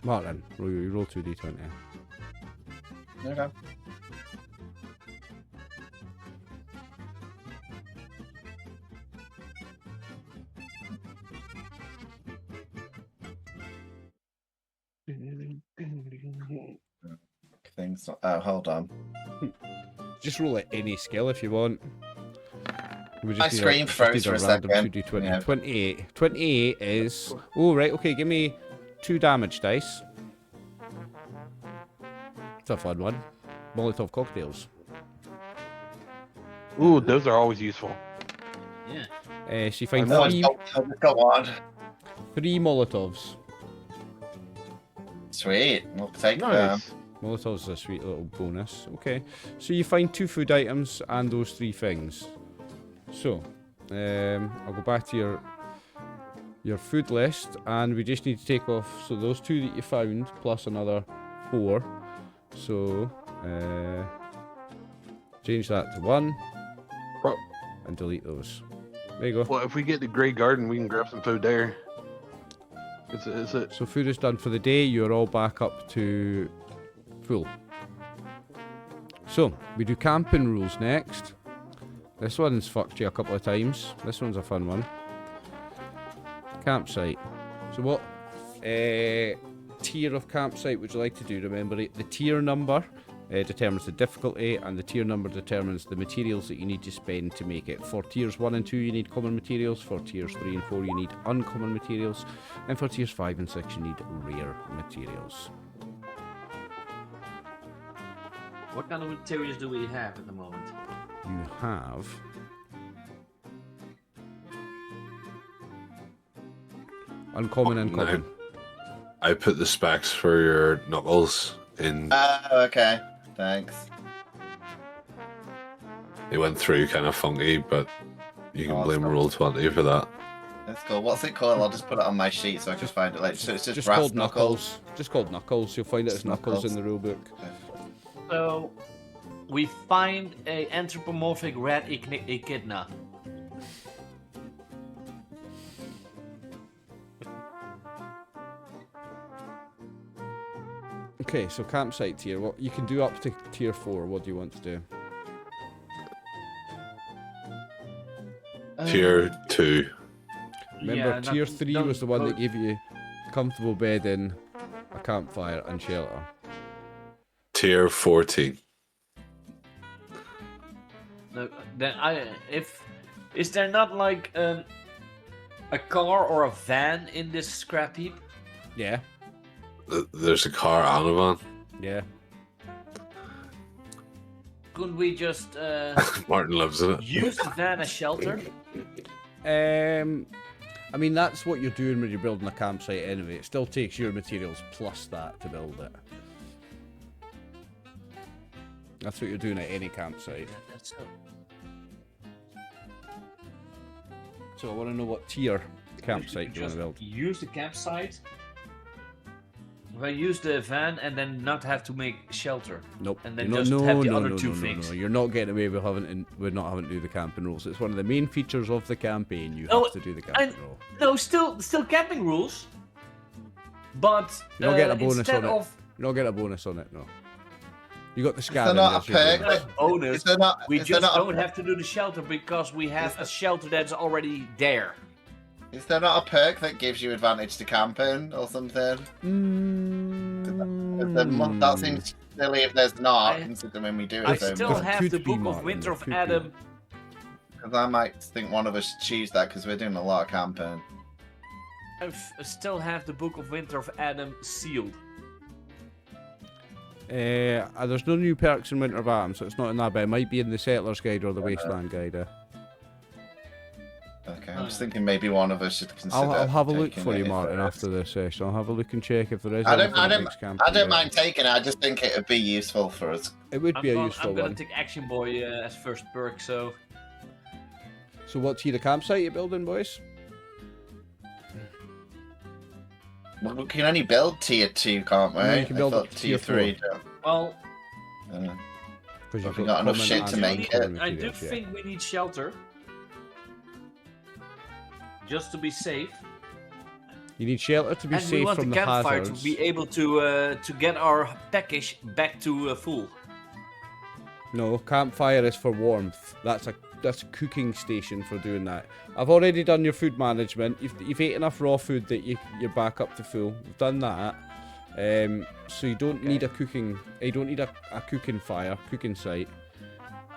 Martin, roll 2d20. Okay. Things. Oh, hold on. Just roll at any skill if you want. We My screen froze for a second. 2d20. Yeah. 28. 28 is... Oh, right, okay, give me 2 damage dice. It's a fun one. Molotov cocktails. Ooh, those are always useful. Yeah. So you find No, go on. 3 Molotovs. Sweet. We'll take them. Nice. Molotovs is a sweet little bonus. Okay, so you find 2 food items and those 3 things. So, I'll go back to your food list, and we just need to take off. So those 2 that you found plus another 4. So, change that to 1 Well, and delete those. There you go. well, if we get the Grey Garden, we can grab some food there. Is it? So food is done for the day. You're all back up to full. So we do camping rules next. This one's fucked you a couple of times. This one's a fun one. Campsite. So what tier of campsite would you like to do? Remember, the tier number determines the difficulty, and the tier number determines the materials that you need to spend to make it. For tiers 1 and 2 you need common materials, for tiers 3 and 4 you need uncommon materials, and for tiers 5 and 6 you need rare materials. What kind of materials do we have at the moment? You have uncommon and No. common. I put the specs for your knuckles in. Okay. Thanks. They went through kind of funky, but you can Oh, blame sorry. Roll20 for that. Let's go. What's it called? I'll just put it on my sheet so I can find it later. So it's just Just brass called knuckles. Just called knuckles. You'll find it as knuckles in the rulebook. So, we find a anthropomorphic red echidna. Okay, so campsite tier. What you can do up to tier 4. What do you want to do? Tier 2. Remember, tier 3 was the one that gave you comfortable bedding, a campfire, and shelter. Tier 14. No, then is there not like a car or a van in this scrap heap? Yeah, There's a car and a van. yeah. Couldn't we just Martin lives in it. use the van as shelter? I mean, that's what you're doing when you're building a campsite anyway. It still takes your materials plus that to build it. That's what you're doing at any campsite. That's So I want to know what tier campsite you want to build. use the campsite. If I use the van and then not have to make shelter. Nope. And then You're just not, have the other two things. No. You're not getting away with not having to do the camping rules. It's one of the main features of the campaign. You Oh, have to do the camping rule. No, still camping rules. But You're not getting a bonus instead on it. of You're not getting a bonus on it, no. You got the Is there scavengers. not a you're perk? doing. bonus, Is there not? we is there just not don't have to do the shelter because we have a shelter that's already there. Is there not a perk that gives you advantage to camping or something? That seems silly if there's not, considering when we do it. I so still much. It have could the be, Book of Martin, Winter it of could be. Adam. Because I might think one of us should choose that because we're doing a lot of camping. I still have the Book of Winter of Adam sealed. There's no new perks in Winter of Adam, so it's not in that, but it might be in the Settler's Guide or the Wasteland Guide. Okay, I'm just thinking maybe one of us should consider. I'll have a look taking for it you, if Martin, there is. after this session. I'll have a look and check if there is I don't- anything I that don't- makes camping I don't better. mind taking it. I just think it would be useful for us. It would be a useful I'm gonna one. take Action Boy as first perk, so So what tier of campsite you building, boys? Well, we can only build tier 2, can't we? No, you can build I up thought to tier tier 3. well, Because Have we got enough shit to make it? I do think we need shelter. Just to be safe. You need shelter to be And we safe want from the the campfire hazards. to be able to get our package back to full. No, campfire is for warmth. That's a cooking station for doing that. I've already done your food management. You've ate enough raw food that you're back up to full. We've done that. So you don't need a cooking. You don't need a cooking site.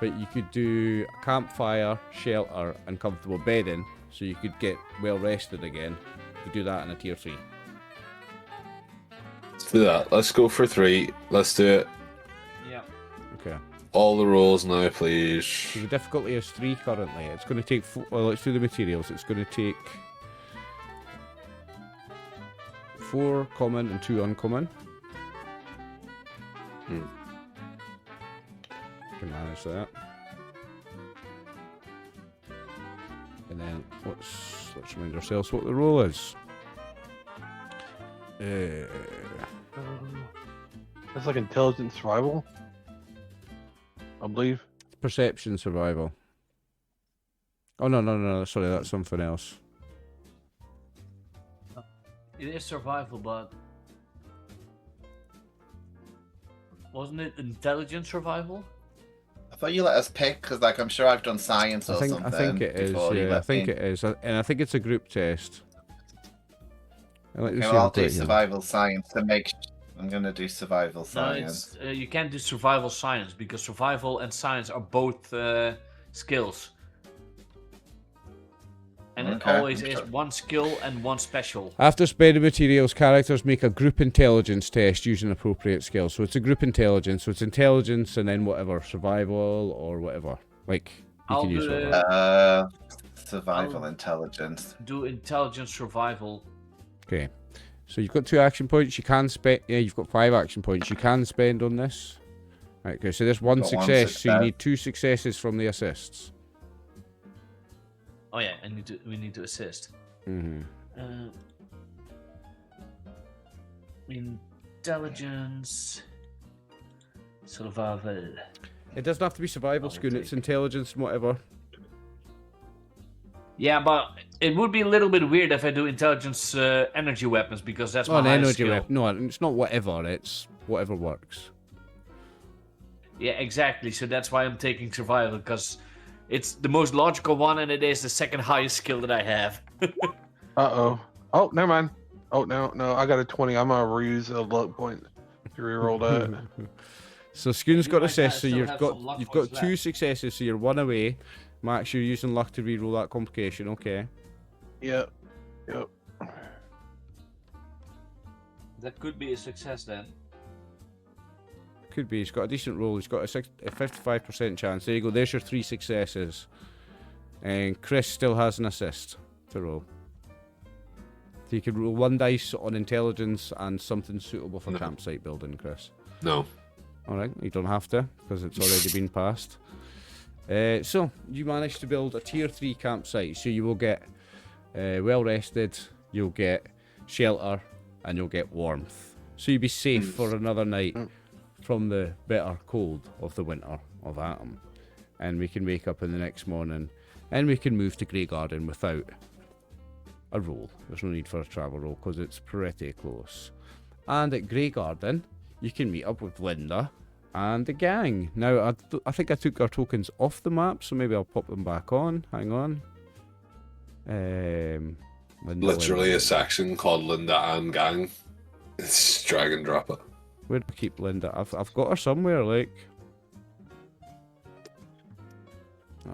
But you could do a campfire, shelter, and comfortable bedding, so you could get well rested again. You could do that in a tier 3. Let's do that. Let's go for 3. Let's do it. Yeah. Okay. All the rolls now, please. So the difficulty is 3 currently. It's going to take. Well, let's do the materials. It's going to take 4 common and 2 uncommon. Can manage that. And then let's remind ourselves what the roll is. That's like intelligent survival, I believe. Perception survival. Oh no! Sorry, that's something else. It is survival, but wasn't it intelligent survival? I thought you let us pick because, like, I'm sure I've done science or something. I think it is. before you Yeah, I let think me. it is, and I think it's a group test. Okay, well, I'll do survival science to make. I'm gonna do survival No, science. it's you can't do survival science because survival and science are both skills. And it Okay, always is okay. one skill and one special. After spending materials, characters make a group intelligence test using appropriate skills. So it's a group intelligence. So it's intelligence and then whatever, survival or whatever. Like you I'll can use do whatever. Survival I'll- intelligence. Do intelligence survival. Okay. So you've got 2 action points. You can spend. Yeah, you've got 5 action points. You can spend on this. Right. Okay. So there's one Got one success. So you success. need 2 successes from the assists. Oh yeah, and we need to assist. Mm-hmm. Intelligence survival. It doesn't have to be survival, Schoon. It's intelligence and whatever. Yeah, but it would be a little bit weird if I do intelligence energy weapons because that's my An highest energy skill. weapon. No, it's not whatever. It's whatever works. Yeah, exactly. So that's why I'm taking survival because it's the most logical one and it is the second highest skill that I have. Uh-oh. Oh, never mind. Oh, no, I got a 20. I'm going to reuse a luck point to reroll that. So Schoon's You got might assist, so still you've have got some luck you've points got 2 left. successes, so you're 1 away. Max, you're using luck to reroll that complication. Okay. Yep. That could be a success then. Could be. He's got a decent roll. He's got a 55% chance. There you go. There's your 3 successes. And Chris still has an assist to roll. So you can roll 1 dice on intelligence and something suitable for No. campsite building, Chris. No. Alright, you don't have to, because it's already been passed. So, you managed to build a tier 3 campsite, so you will get well rested, you'll get shelter, and you'll get warmth. So you'll be safe for another night from the bitter cold of the winter of Atom. And we can wake up in the next morning, and we can move to Grey Garden without a roll. There's no need for a travel roll, because it's pretty close. And at Grey Garden, you can meet up with Linda and the gang. Now, I think I took our tokens off the map, so maybe I'll pop them back on. Hang on. Linda, Literally Linda. a section called Linda and Gang. It's drag and drop it. Where do I keep Linda? I've got her somewhere, like. I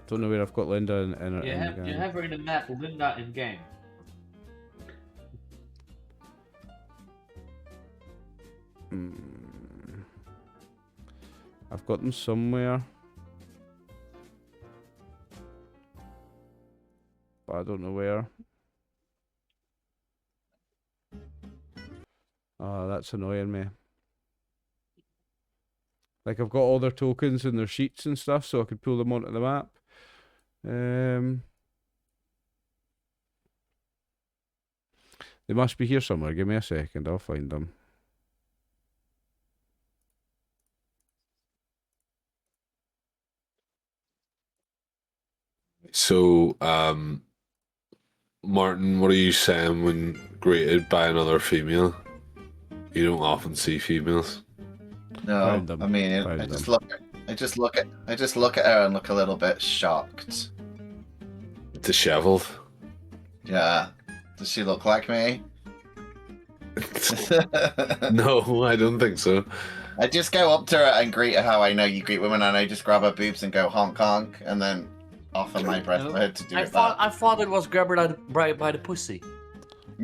don't know where I've got Linda in her. You in have the you gang. have her in the map, Linda in game. I've got them somewhere. But I don't know where. Oh, that's annoying me. Like, I've got all their tokens and their sheets and stuff, so I could pull them onto the map. They must be here somewhere. Give me a second, I'll find them. So, Martin, what are you saying when greeted by another female? You don't often see females. No, Found them. I mean, Found I just them. look at her and look a little bit shocked. Disheveled. Yeah. Does she look like me? No, I don't think so. I just go up to her and greet her how I know you greet women, and I just grab her boobs and go honk honk, and then offer my breath for her to do I that. thought it was grab her by the pussy.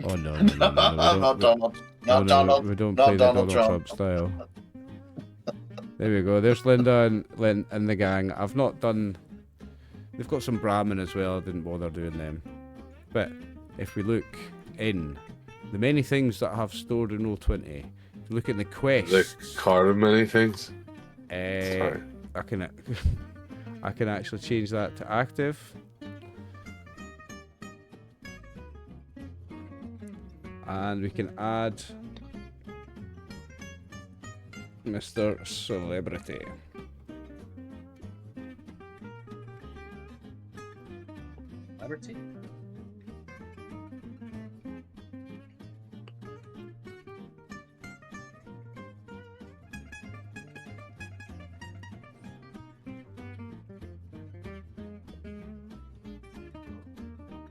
Oh no, no, no, no, Not Donald. no, Not no, Donald. we don't not play the Donald Donald Trump. Trump style. There we go. There's Linda and the gang. I've not done. They've got some Brahmin as well. I didn't bother doing them. But if we look in the many things that I have stored in Roll20, if you look at the quests, The card of many things. Sorry. I can actually change that to active. And we can add Mr. Celebrity. Celebrity?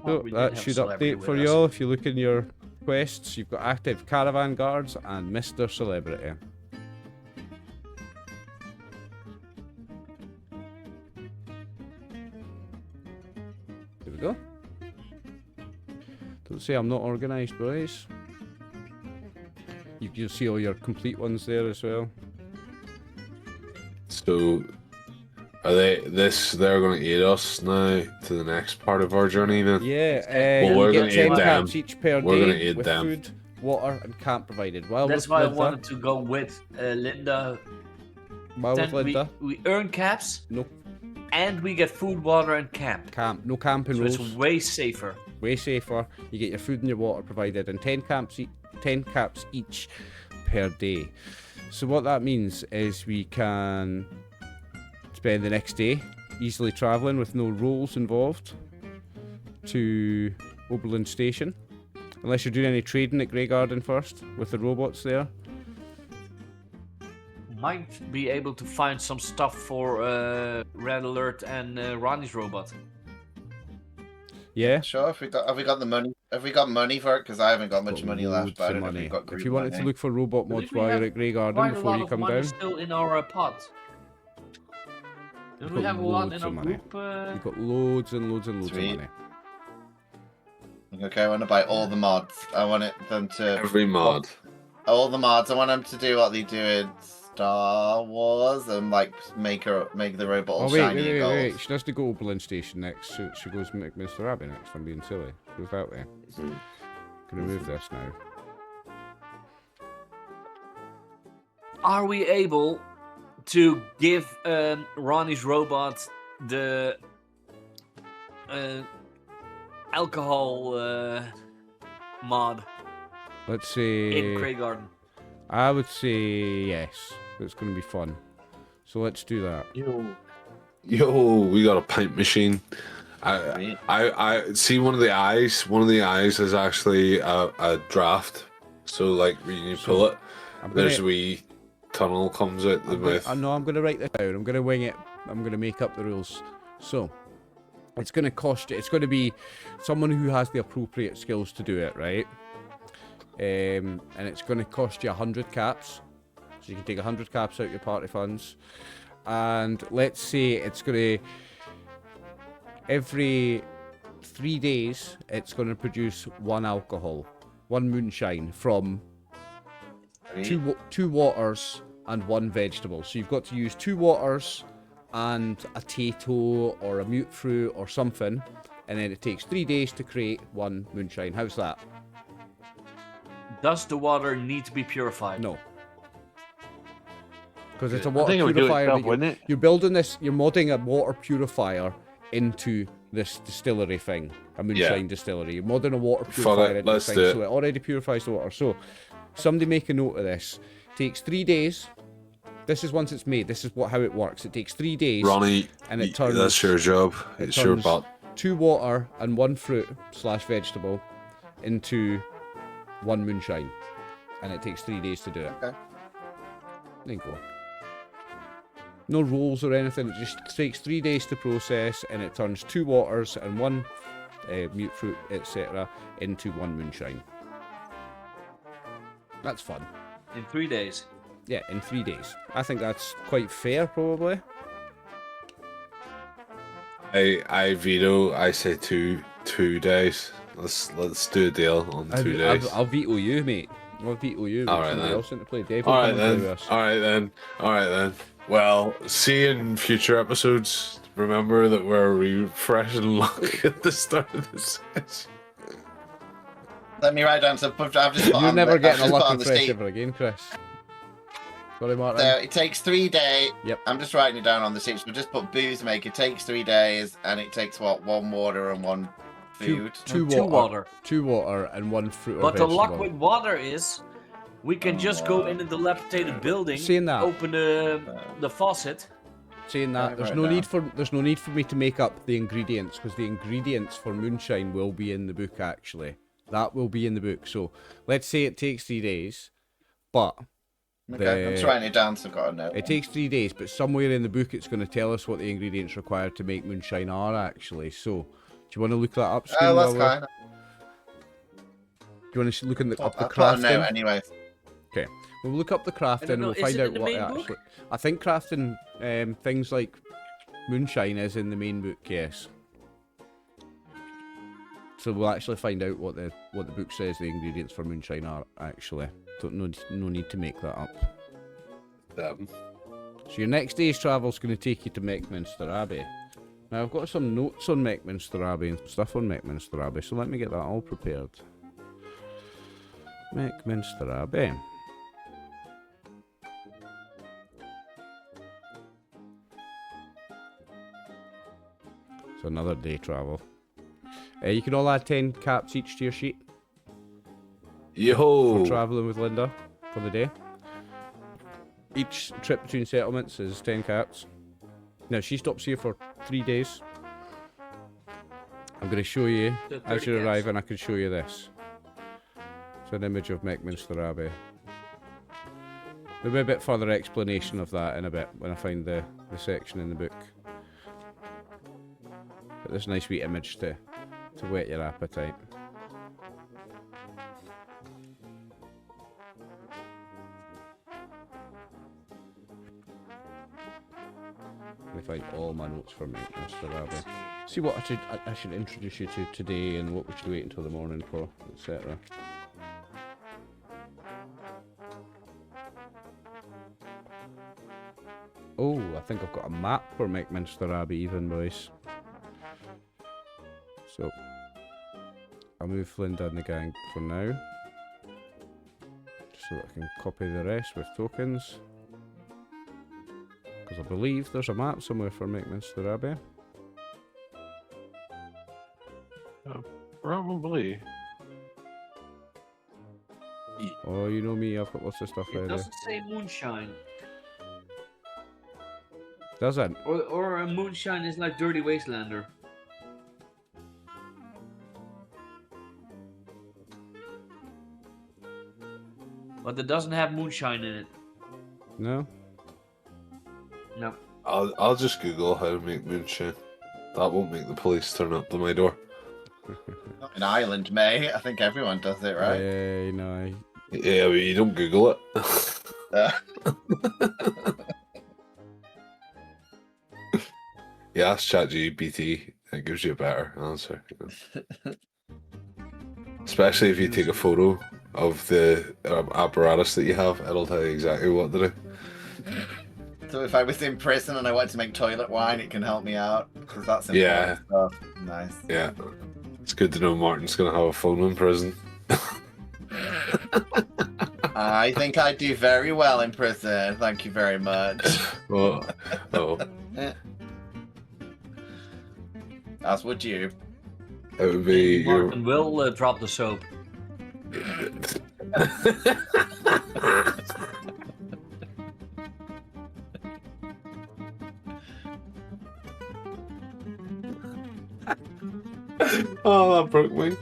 So We did that have should celebrity update for with you us. all if you look in your quests. You've got active Caravan Guards and Mr. Celebrity. There we go. Don't say I'm not organised, boys. You can see all your complete ones there as well. So, are they're going to aid us now to the next part of our journey then? Yeah, Well, we're you gonna get 10 aid camps them. each per We're gonna day aid with them. food, water and camp provided. While That's with why I Linda, wanted to go with Linda. while with Then Linda, we earn caps, no and we get food, water, and camp. no camping So rules. it's way safer. Way safer. You get your food and your water provided, and 10 caps each per day. So what that means is we can spend the next day easily travelling with no rolls involved to Oberlin Station, unless you're doing any trading at Grey Garden first with the robots there. Might be able to find some stuff for Red Alert and Ronnie's robot. Yeah. Sure. Have we got the money? Have we got money for it? Because I haven't got much Got money left. loads But I of don't know if money. we've got If group you wanted to money. look for robot believe mods we while you're have at Grey Garden Quite a before lot you of come money down, still in our pot. And we got have a lot in loads our of money. group. you've got loads and loads and loads Sweet. of money. Okay, I want to buy all the mods. I want them to Every mod. all the mods. I want them to do what they do in Star Wars and like make the robot all Oh wait, shiny and gold. wait. She does to go Oberlin Station next. She goes Mr. Abbey next. I'm being silly. Goes that way. Can remove this now. Are we able to give Ronnie's robot the alcohol mod Let's say. in Grey Garden? I would say yes. It's going to be fun. So let's do that. Yo, we got a pint machine. Sweet. I see one of the eyes. One of the eyes is actually a draft. So like when you pull it, there's a wee tunnel comes out the mouth. I know I'm going to write this down. I'm going to wing it. I'm going to make up the rules. So it's going to cost you. It's going to be someone who has the appropriate skills to do it, right? And it's going to cost you 100 caps. So you can take 100 caps out your party funds. And let's say it's going to, every 3 days, it's going to produce one alcohol, one moonshine from two waters and one vegetable. So you've got to use 2 waters and a tato or a mute fruit or something. And then it takes 3 days to create one moonshine. How's that? Does the water need to be purified? No. Because it's a I water think it would do purifier. itself, that wouldn't it? you're building this, you're modding a water purifier into this distillery thing, a moonshine distillery. You're modding a water purifier into let's this do thing, it. so it already purifies the water. So, somebody make a note of this. Takes 3 days. This is once it's made. This is how it works. It takes 3 days. Ronnie, and it turns. that's your job. it It's your turns- butt. 2 water and 1 fruit / vegetable into 1 moonshine. And it takes 3 days to do it. Okay. There you go. No rolls or anything, it just takes 3 days to process, and it turns 2 waters and 1 mute fruit, etc. into 1 moonshine. That's fun. In 3 days. Yeah, in 3 days. I think that's quite fair, probably. I veto. I say 2 days. Let's do a deal on 2 days. I'll veto you, mate. I'll veto you. All right, Somebody then. else into play. Dave, All right come and play then. with us. All right then. Well, see you in future episodes. Remember that we're refreshing luck at the start of this session. Let me write down some. I've just put You're on never the, getting a I've just put lucky on the fresh sheet. ever again, Chris. Sorry, Martin. So it takes 3 days. Yep. I'm just writing it down on the sheets. But just put booze make. It takes 3 days, and it takes what? 1 water and 1 food. Two Two water. 2 water and 1 fruit or But the vegetable. luck with water is, we can just go in a dilapidated building, Saying that. open the faucet. Saying that, there's Right no now. need for me to make up the ingredients, because the ingredients for moonshine will be in the book. Actually, that will be in the book. So let's say it takes 3 days, but Okay, I'm just writing it down so I've got a note. it takes 3 days. But somewhere in the book, it's going to tell us what the ingredients required to make moonshine are actually. So, do you want to look that up? Oh, that's while we're- fine. Do you want to look up the I'll put a crafting? note anyway. Okay, we'll look up the crafting and know, we'll is find it out in the what it main book? actually. I think crafting things like moonshine is in the main book, yes. So we'll actually find out what the book says the ingredients for moonshine are actually. No need to make that up. So your next day's travel is going to take you to Mechanster Abbey. Now I've got some notes on Mechanster Abbey and stuff on Mechanster Abbey, so let me get that all prepared. Mechanster Abbey. So another day travel. You can all add 10 caps each to your sheet Yo. for travelling with Linda for the day. Each trip between settlements is 10 caps. Now she stops here for 3 days. I'm going to show you So as 30 you caps. arrive, and I can show you this. It's an image of Mechanster Abbey. There'll be a bit further explanation of that in a bit when I find the section in the book. But there's a nice wee image to whet your appetite. Let me find all my notes from Mr. Abbey. See what I should introduce you to today and what we should wait until the morning for, etc. Oh, I think I've got a map for Mechanster Abbey even, boys. So, I'll move Linda and the gang for now. Just so that I can copy the rest with tokens. Because I believe there's a map somewhere for Mechanster Abbey. Probably. Oh, you know me, I've got lots of stuff It ready. doesn't say moonshine. Does it? Or a moonshine is like Dirty Wastelander. But it doesn't have moonshine in it. No? No. I'll just Google how to make moonshine. That won't make the police turn up to my door. Not in Ireland, May. I think everyone does it, right? No. Yeah, but you don't Google it. Yeah, ask ChatGPT. It gives you a better answer. Especially if you take a photo of the apparatus that you have, it'll tell you exactly what to do. So if I was in prison and I wanted to make toilet wine, it can help me out because that's important Yeah. stuff. Nice. Yeah. It's good to know Martin's going to have a phone in prison. I think I do very well in prison. Thank you very much. Oh. As would you. It would be your... Martin will drop the soap. Oh, that broke me.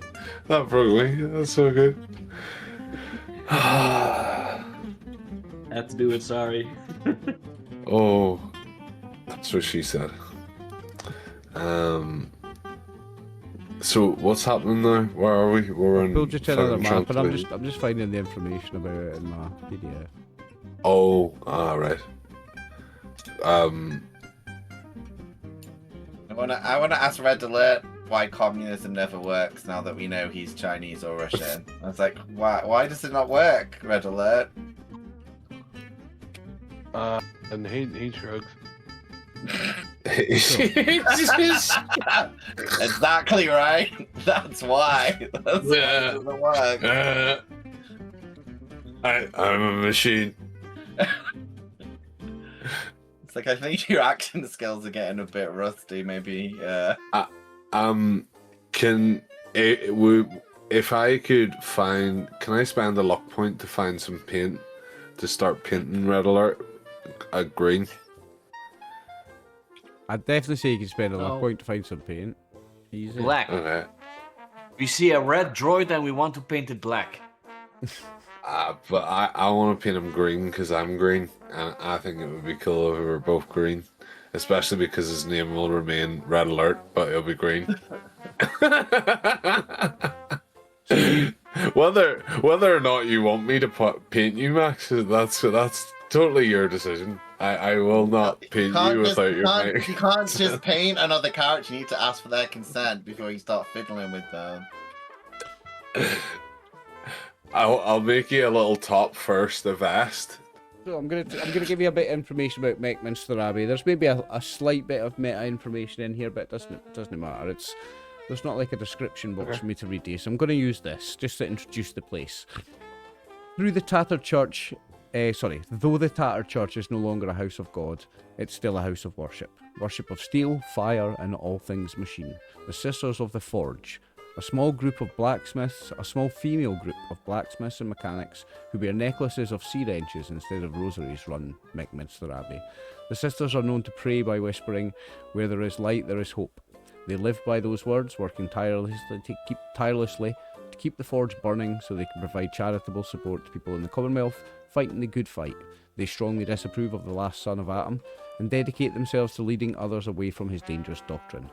That broke me. That's so good. Had to do it. Sorry. Oh, that's what she said. So what's happening now? Where are we? We're in. We'll just tell another fucking map, but I'm Transylvania. just finding the information about it in my PDF. Oh, right. I wanna ask Red Alert why communism never works now that we know he's Chinese or Russian. I was like, why does it not work, Red Alert? And he shrugs. Exactly right. That's why. That's why it doesn't work. I'm a machine. It's like I think your action skills are getting a bit rusty. Maybe. Can if I could find? Can I spend a luck point to find some paint to start painting Red Alert green? I'd definitely say you can spend a luck No. point to find some paint. Easy. Black. Okay. We see a red droid and we want to paint it black. But I want to paint him green because I'm green, and I think it would be cool if we were both green, especially because his name will remain Red Alert, but it'll be green. whether or not you want me to paint you, Max, that's totally your decision. I will not paint you without your mic. You can't just paint another character. You need to ask for their consent before you start fiddling with them. I'll make you a little top first, a vest. So I'm gonna give you a bit of information about Mechanster Abbey. There's maybe a slight bit of meta information in here, but it doesn't matter. There's not like a description box for me to read to you, so I'm going to use this just to introduce the place. Though the tattered church is no longer a house of God, it's still a house of worship. Worship of steel, fire, and all things machine. The Sisters of the Forge. A small group of blacksmiths, a small female group of blacksmiths and mechanics who wear necklaces of sea wrenches instead of rosaries run Mechanster Abbey. The sisters are known to pray by whispering, "Where there is light, there is hope." They live by those words, working tirelessly to keep the forge burning so they can provide charitable support to people in the Commonwealth fighting the good fight. They strongly disapprove of the last son of Adam and dedicate themselves to leading others away from his dangerous doctrine.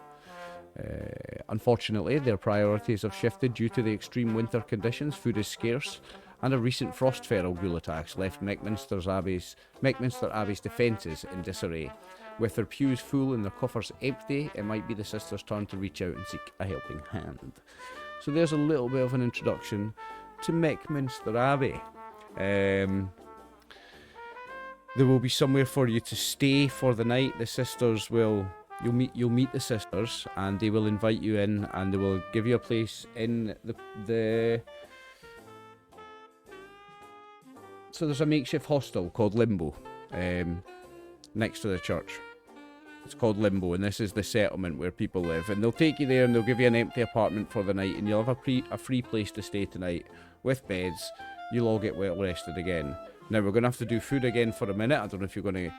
Unfortunately, their priorities have shifted due to the extreme winter conditions, food is scarce, and a recent frost feral ghoul attacks left Mechanster Abbey's defences in disarray. With their pews full and their coffers empty, it might be the sisters' turn to reach out and seek a helping hand. So there's a little bit of an introduction to Mechanster Abbey. There will be somewhere for you to stay for the night. The sisters will... You'll meet the sisters, and they will invite you in, and they will give you a place in the. So there's a makeshift hostel called Limbo, next to the church. It's called Limbo, and this is the settlement where people live. And they'll take you there, and they'll give you an empty apartment for the night, and you'll have a free place to stay tonight with beds. You'll all get well rested again. Now we're gonna have to do food again for a minute. I don't know if you're gonna.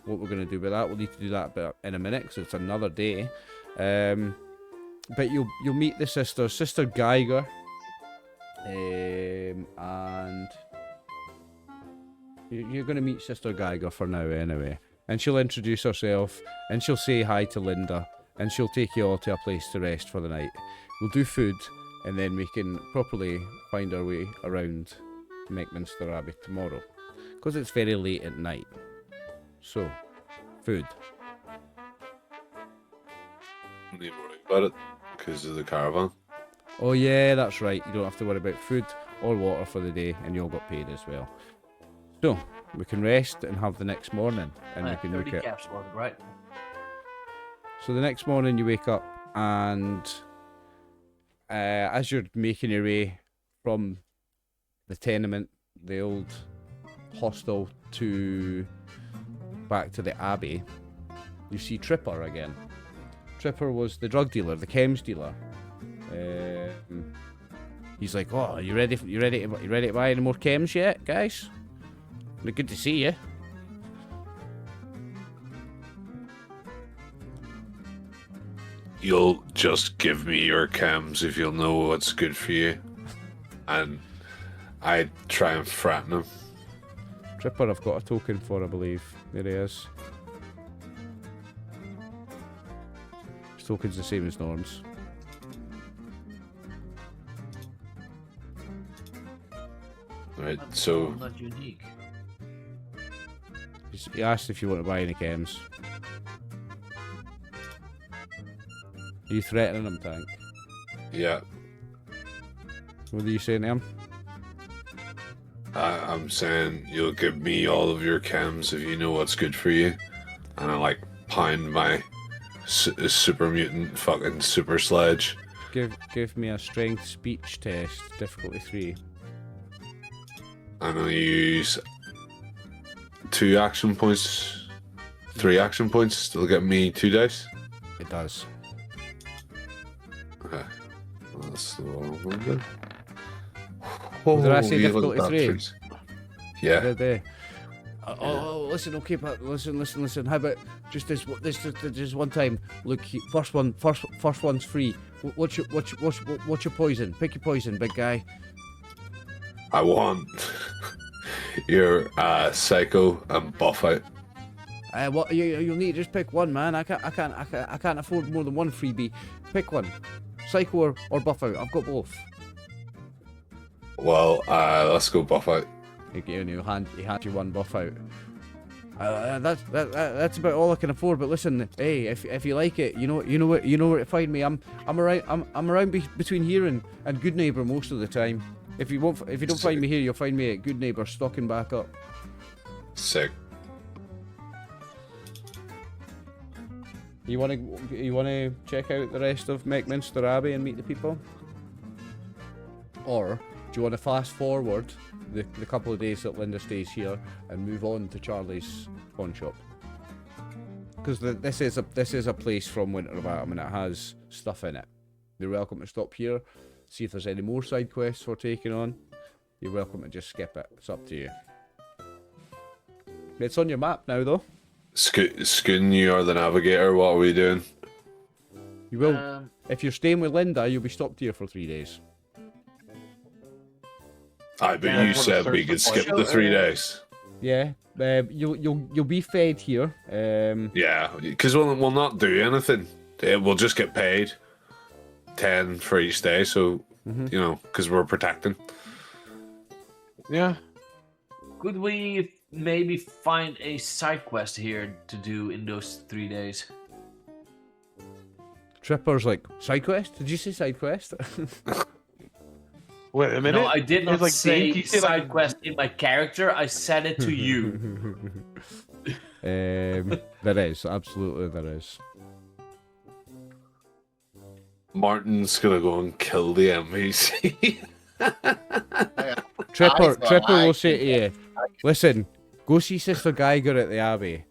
What we're going to do with that, we'll need to do that in a minute because it's another day. But you'll meet the sisters, Sister Geiger, and you're going to meet Sister Geiger for now anyway. And she'll introduce herself, and she'll say hi to Linda, and she'll take you all to a place to rest for the night. We'll do food, and then we can properly find our way around Mechanster Abbey tomorrow, because it's very late at night. So, food. Don't need to worry about it because of the caravan. Oh yeah, that's right. You don't have to worry about food or water for the day, and you all got paid as well. So, we can rest and have the next morning, and we can 30 look at... caps worth, right? So the next morning you wake up, and as you're making your way from the tenement, the old hostel, back to the Abbey, you see Tripper again. Tripper was the drug dealer, the chems dealer. He's like, "Oh, you ready to buy any more chems yet, guys? Good to see you." you'll just give me your chems if you'll know what's good for you. And I try and threaten him. Tripper, I've got a token for, I believe. There he is. His token's the same as Norn's. Right, That's so not unique. He asked if you want to buy any chems. Are you threatening him, Tank? yeah, What are you saying to him? I'm saying you'll give me all of your chems if you know what's good for you. And I like pound my super mutant fucking super sledge. Give me a strength speech test, difficulty 3. And I'll use 2 action points, 3 action points. Still get me 2 dice. It does. Okay, well, that's the wrong one then. Did I say you look difficulty at 3? trees. Yeah. Did they? Listen, okay, but listen. How about just this one time? Look, first one's free. What's your poison? Pick your poison, big guy. I want your psycho and buff out. What you'll need to just pick one, man. I can't afford more than one freebie. Pick one, psycho or buff out. I've got both. Well, let's go buff out. He hand you one buff out. That's about all I can afford. But listen, hey, if you like it, you know where to find me. I'm around between here and Good Neighbor most of the time. If you don't find me here, you'll find me at Good Neighbor stocking back up. Sick. You wanna check out the rest of Mechanster Abbey and meet the people, or do you want to fast forward the couple of days that Linda stays here and move on to Charlie's pawn shop? Because this is a place from Winter of Atom and it has stuff in it. You're welcome to stop here, see if there's any more side quests we're taking on. You're welcome to just skip it. It's up to you. It's on your map now, though. Scoon, you are the navigator. What are we doing? You will. If you're staying with Linda, you'll be stopped here for 3 days. Aye, but Yeah, you I just said wanna we search could the skip place. the 3 days. Yeah. You'll be fed here. Yeah, because we'll not do anything. We'll just get paid 10 for each day. So you know, because we're protecting. Yeah. Could we maybe find a side quest here to do in those 3 days? Tripper's like, side quest? Did you say side quest? Wait a minute. No, I did not It's like say you said, side like- quest in my character. I said it to you. There is, absolutely there is. Martin's gonna go and kill the NPC. Tripper gone, will say to you, listen, go see Sister Geiger at the Abbey.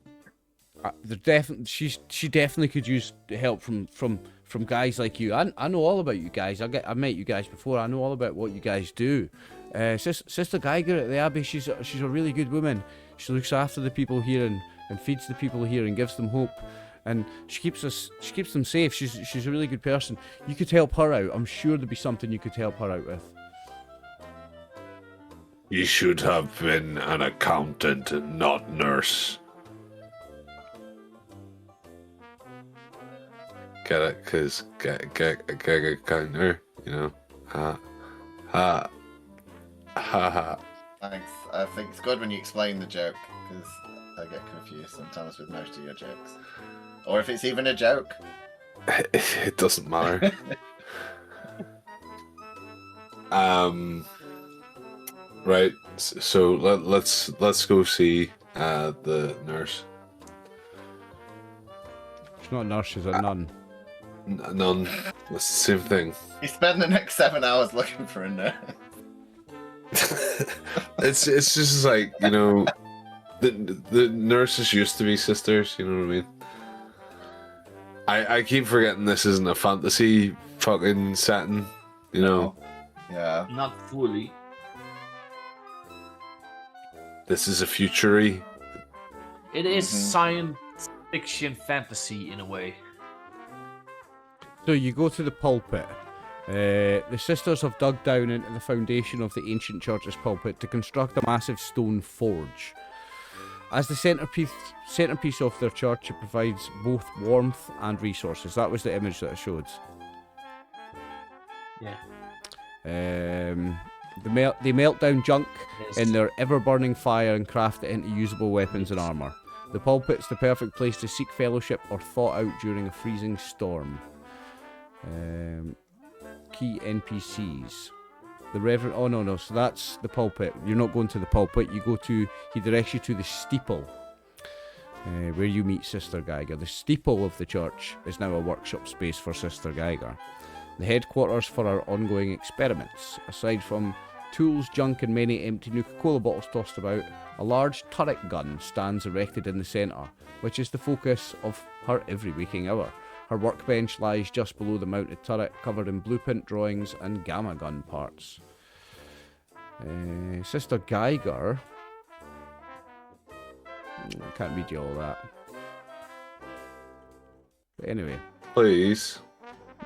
She definitely could use help from guys like you. I know all about you guys. I've met you guys before. I know all about what you guys do. Sister Geiger at the Abbey, she's a really good woman. She looks after the people here and feeds the people here and gives them hope. And she keeps them safe. She's a really good person. You could help her out. I'm sure there'd be something you could help her out with. You should have been an accountant and not nurse. Get it? Because get a counter, you know. Ha ha. Thanks. I think it's good when you explain the joke, because I get confused sometimes with most of your jokes. Or if it's even a joke. It doesn't matter. Right. So let's go see the nurse. She's not a nurse, she's a nun. None. That's the same thing. You spend the next 7 hours looking for a nurse. It's just like, you know, the nurses used to be sisters. You know what I mean? I keep forgetting this isn't a fantasy fucking setting. You know, Yeah. Not fully. this is a future-y. It is science fiction fantasy in a way. So you go to the pulpit. The sisters have dug down into the foundation of the ancient church's pulpit to construct a massive stone forge. As the centerpiece of their church, it provides both warmth and resources. That was the image that I showed. Yeah. They melt down junk Yes. in their ever-burning fire and craft it into usable weapons and armour. The pulpit's the perfect place to seek fellowship or thaw out during a freezing storm. Key NPCs. The Reverend... Oh, no. So that's the pulpit. You're not going to the pulpit. You go to... He directs you to the steeple, where you meet Sister Geiger. The steeple of the church is now a workshop space for Sister Geiger. The headquarters for our ongoing experiments. Aside from tools, junk, and many empty Nuka-Cola bottles tossed about, a large turret gun stands erected in the centre, which is the focus of her every waking hour. Her workbench lies just below the mounted turret, covered in blueprint drawings and gamma gun parts. Sister Geiger... I can't read you all that. But anyway... Please.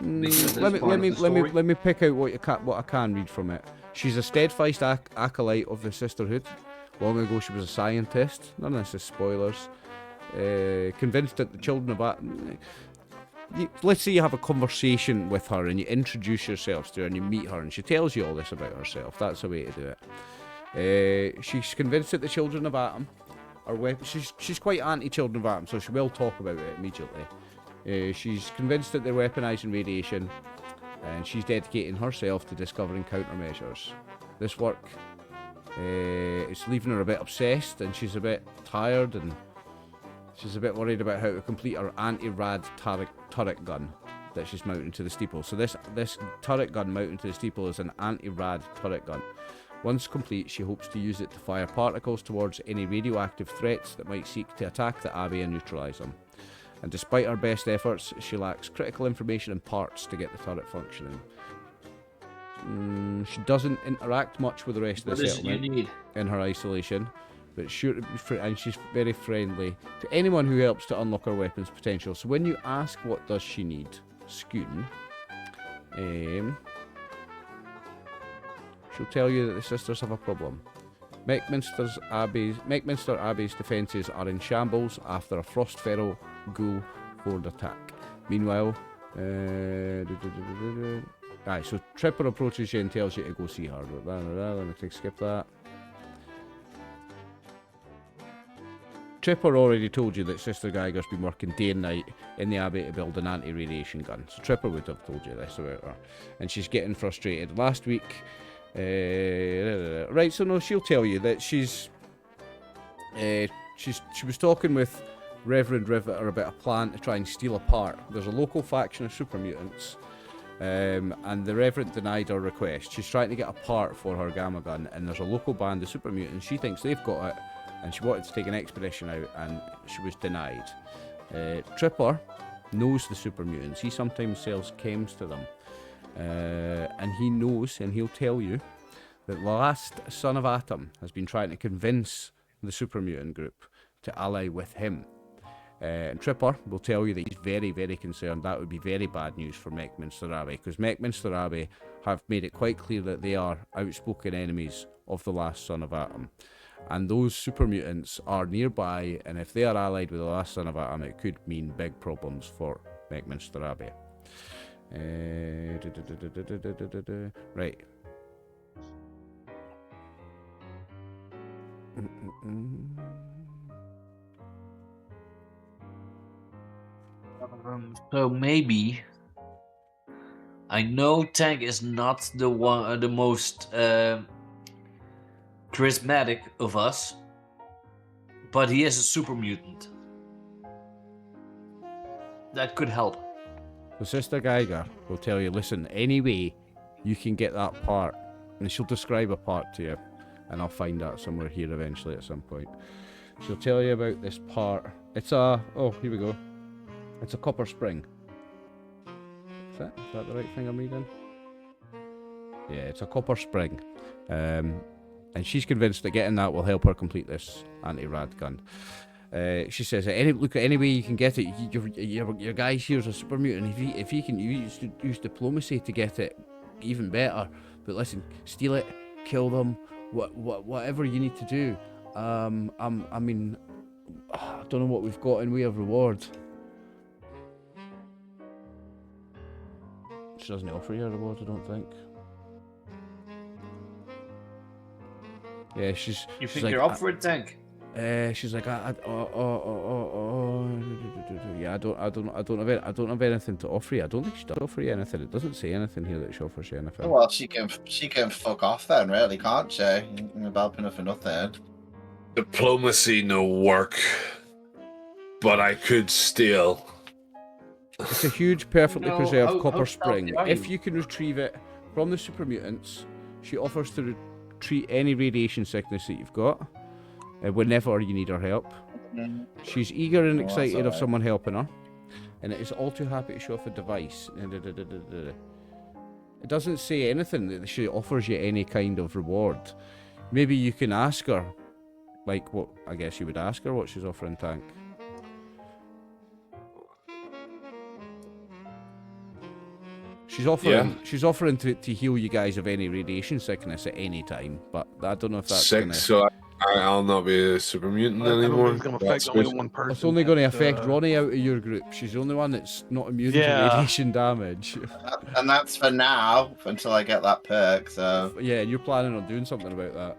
Because Let it's part of the story. me pick out what I can read from it. She's a steadfast acolyte of the sisterhood. Long ago she was a scientist. None of this is spoilers. Convinced that the children of let's say you have a conversation with her and you introduce yourselves to her and you meet her and she tells you all this about herself. That's the way to do it. She's convinced that the children of Atom are she's quite anti-children of Atom, so she will talk about it immediately. She's convinced that they're weaponizing radiation, and she's dedicating herself to discovering countermeasures. This work is leaving her a bit obsessed, and she's a bit tired, and she's a bit worried about how to complete her anti-rad turret gun that she's mounting to the steeple. So this turret gun mounting to the steeple is an anti-rad turret gun. Once complete, she hopes to use it to fire particles towards any radioactive threats that might seek to attack the Abbey and neutralize them. And despite her best efforts, she lacks critical information and parts to get the turret functioning. She doesn't interact much with the rest of What the is it you settlement need? in her isolation, but sure to be and she's very friendly to anyone who helps to unlock her weapon's potential. So when you ask what does she need, Scoon, she'll tell you that the sisters have a problem. Mechanster Abbey's defences are in shambles after a Frostferro ghoul horde attack. Meanwhile, so Tripper approaches you and tells you to go see her. Let me skip that. Tripper already told you that Sister Geiger's been working day and night in the Abbey to build an anti-radiation gun. So Tripper would have told you this about her. And she's getting frustrated. Last week... right, so no, she'll tell you that she was talking with Reverend Riveter about a plan to try and steal a part. There's a local faction of super mutants, and the Reverend denied her request. She's trying to get a part for her gamma gun, and there's a local band of super mutants. She thinks they've got it, and she wanted to take an expedition out, and she was denied. Tripper knows the super mutants. He sometimes sells chems to them. And he knows, and he'll tell you, that the last son of Atom has been trying to convince the super mutant group to ally with him. And Tripper will tell you that he's very, very concerned. That would be very bad news for Mechanster Abbey, because Mechanster Abbey have made it quite clear that they are outspoken enemies of the last son of Atom. And those super mutants are nearby, and if they are allied with the last son of Atom, it could mean big problems for Mechanster Abbey. Right. So maybe I know Tank is not the most charismatic of us, but he is a super mutant. That could help. So Sister Geiger will tell you, listen, anyway, you can get that part, and she'll describe a part to you, and I'll find that somewhere here eventually at some point. She'll tell you about this part. It's a, oh, here we go. It's a copper spring. Is that the right thing I'm reading? Yeah, it's a copper spring. And she's convinced that getting that will help her complete this anti-rad gun. She says, look at any way you can get it. Your guy here's a super mutant. If he can use diplomacy to get it, even better. But listen, steal it, kill them, whatever you need to do. I mean, I don't know what we've got in way of reward. She doesn't offer you a reward, I don't think. Yeah, You she's think like, you're up for it, Tank? she's like, yeah, I don't have anything to offer you. I don't think she does offer you anything. It doesn't say anything here that she offers you anything. Well, she can fuck off then, really, can't she? You're helping her for nothing. Diplomacy no work, but I could steal. It's a huge, perfectly No, preserved how copper stealthy spring. are If you? you can retrieve it from the super mutants, she offers to treat any radiation sickness that you've got, whenever you need her help. She's eager and Oh, that's excited of alright. someone helping her, and it is all too happy to show off a device. It doesn't say anything that she offers you any kind of reward. Maybe you can ask her, like what I guess you would ask her what she's offering, Tank. She's offering to heal you guys of any radiation sickness at any time, but I don't know if that's Sick, gonna... so I'll not be a super mutant I don't anymore. think it's going to affect That's only good. one person. It's only going to affect That's, Ronnie out of your group. She's the only one that's not immune Yeah. to radiation damage. And that's for now, until I get that perk, so Yeah, and you're planning on doing something about that.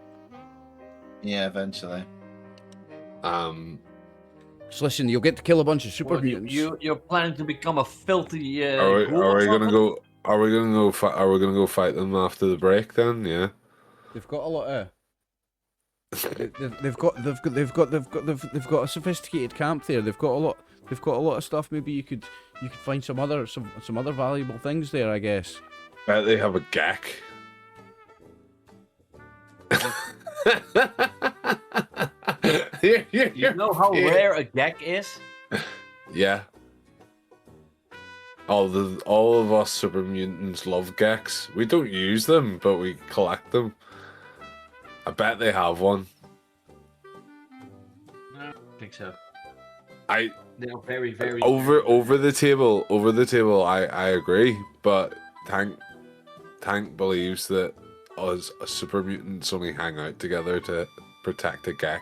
yeah, eventually. So listen, you'll get to kill a bunch of super Well, mutants. you're planning to become a filthy. Are we ghoul or gonna something? go? Are we gonna go? Are we gonna go fight them after the break then? Yeah. They've got a lot of... They've got a sophisticated camp there. They've got a lot of stuff. Maybe you could find some other valuable things there, I guess. Bet they have a gack. You know how rare a gag is? Yeah. All of us super mutants love gecks. We don't use them, but we collect them. I bet they have one. No, I don't think so. I They're very, very over the table. I agree, but Tank believes that us super mutants only hang out together to protect a geck.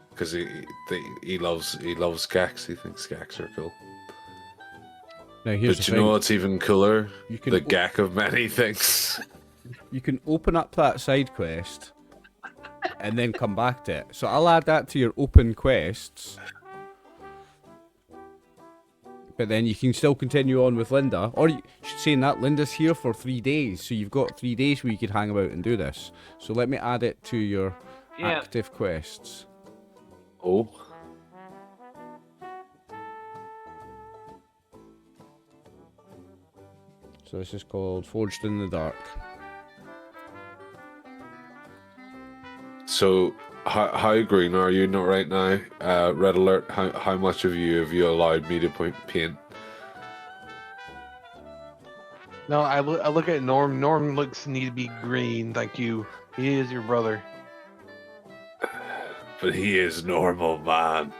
Because he loves gecks. He thinks gecks are cool. Now here's But the you thing. know what's even cooler? You can The geck of many things. You can open up that side quest and then come back to it. So I'll add that to your open quests. But then you can still continue on with Linda. Or you should say that Linda's here for 3 days. So you've got 3 days where you could hang about and do this. So let me add it to your active quests. Oh. So this is called Forged in the Dark. So how green are you not right now? Red alert. How much of you have you allowed me to paint? No, I look at Norm. Norm looks need to be green. Thank you. He is your brother. But he is normal, man.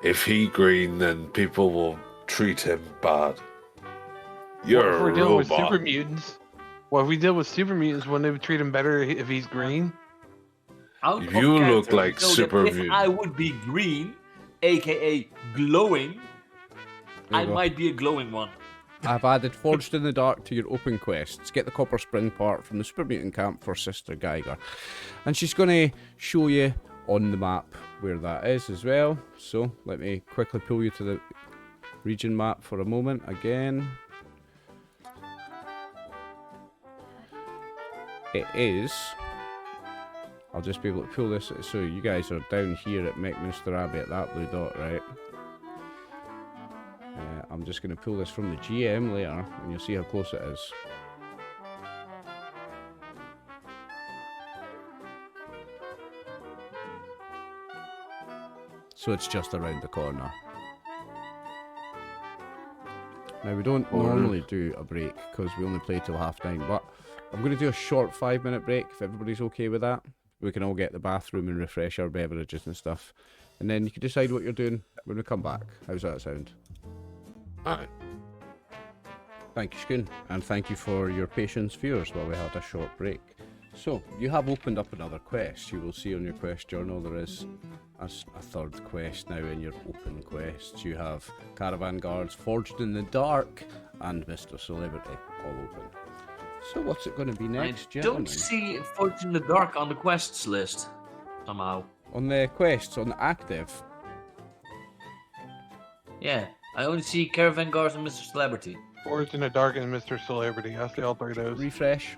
If he green, then people will treat him bad. You're If we're a dealing with robot. super mutants, well, if we deal with super mutants, wouldn't they treat him better if he's green? Out of You look character, like so that super if mutant. I would be green, aka glowing, There I you go. might be a glowing one. I've added Forged in the Dark to your open quests. Get the copper spring part from the super mutant camp for Sister Geiger. And she's going to show you on the map where that is as well. So let me quickly pull you to the region map for a moment again. It is... I'll just be able to pull this. So you guys are down here at Mechanster Abbey at that blue dot, right? I'm just going to pull this from the GM later, and you'll see how close it is. So it's just around the corner. Now we don't normally do a break because we only play till 9:30, but I'm going to do a short 5-minute break if everybody's okay with that. We can all get the bathroom and refresh our beverages and stuff. And then you can decide what you're doing when we come back. How's that sound? Alright. Thank you, Schoon, and thank you for your patience, viewers, while we had a short break. So, you have opened up another quest. You will see on your quest journal there is a third quest now in your open quests. You have Caravan Guards, Forged in the Dark, and Mr. Celebrity all open. So what's it going to be next, I gentlemen? don't see Forged in the Dark on the quests list, somehow. On the quests, on the active. Yeah, I only see Caravan Guards and Mr. Celebrity. Forged in the Dark and Mr. Celebrity. I see all three of those. Refresh.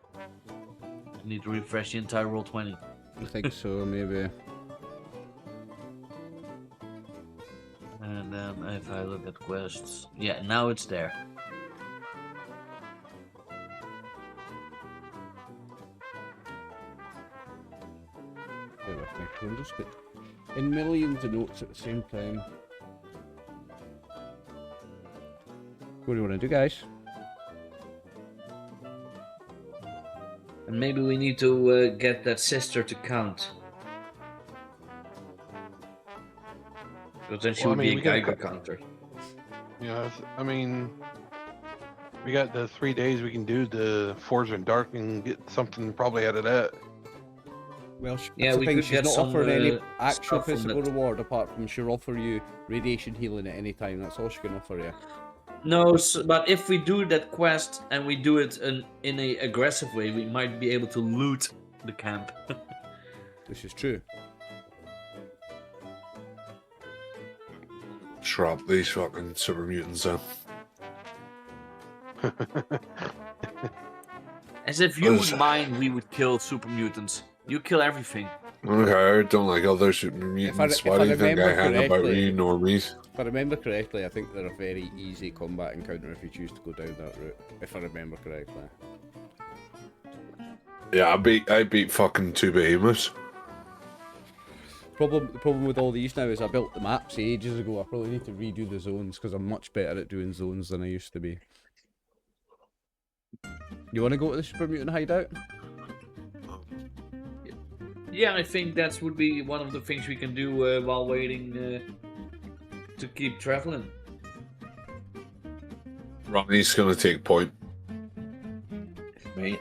I need to refresh the entire Roll20. I think so, maybe. And if I look at quests, yeah, now it's there. Bear with me, I'm just in millions of notes at the same time. What do you want to do, guys? And maybe we need to get that sister to count. Because then she Well, would I mean, be we a gotta Geiger cut- counter. Yeah, I mean, we got the 3 days we can do the Forged in Dark and get something probably out of that. Well, Yeah, that's the we thing, could she's get not some, offering any stuff actual from physical it. reward apart from she'll offer you radiation healing at any time. That's all she can offer you. No, but if we do that quest and we do it in a aggressive way, we might be able to loot the camp. This is true. Shrub these fucking super mutants then. As if you would mind we would kill super mutants. You kill everything. Okay, I don't like other super mutants. if Why I do you think I remember hang about correctly- you normies? If I remember correctly, I think they're a very easy combat encounter if you choose to go down that route. If I remember correctly. Yeah, I beat fucking 2 behemoths. The problem with all these now is I built the maps ages ago. I probably need to redo the zones because I'm much better at doing zones than I used to be. You want to go to the Super Mutant hideout? Yeah, I think that would be one of the things we can do while waiting to keep traveling. Ronnie's gonna take point. Wait.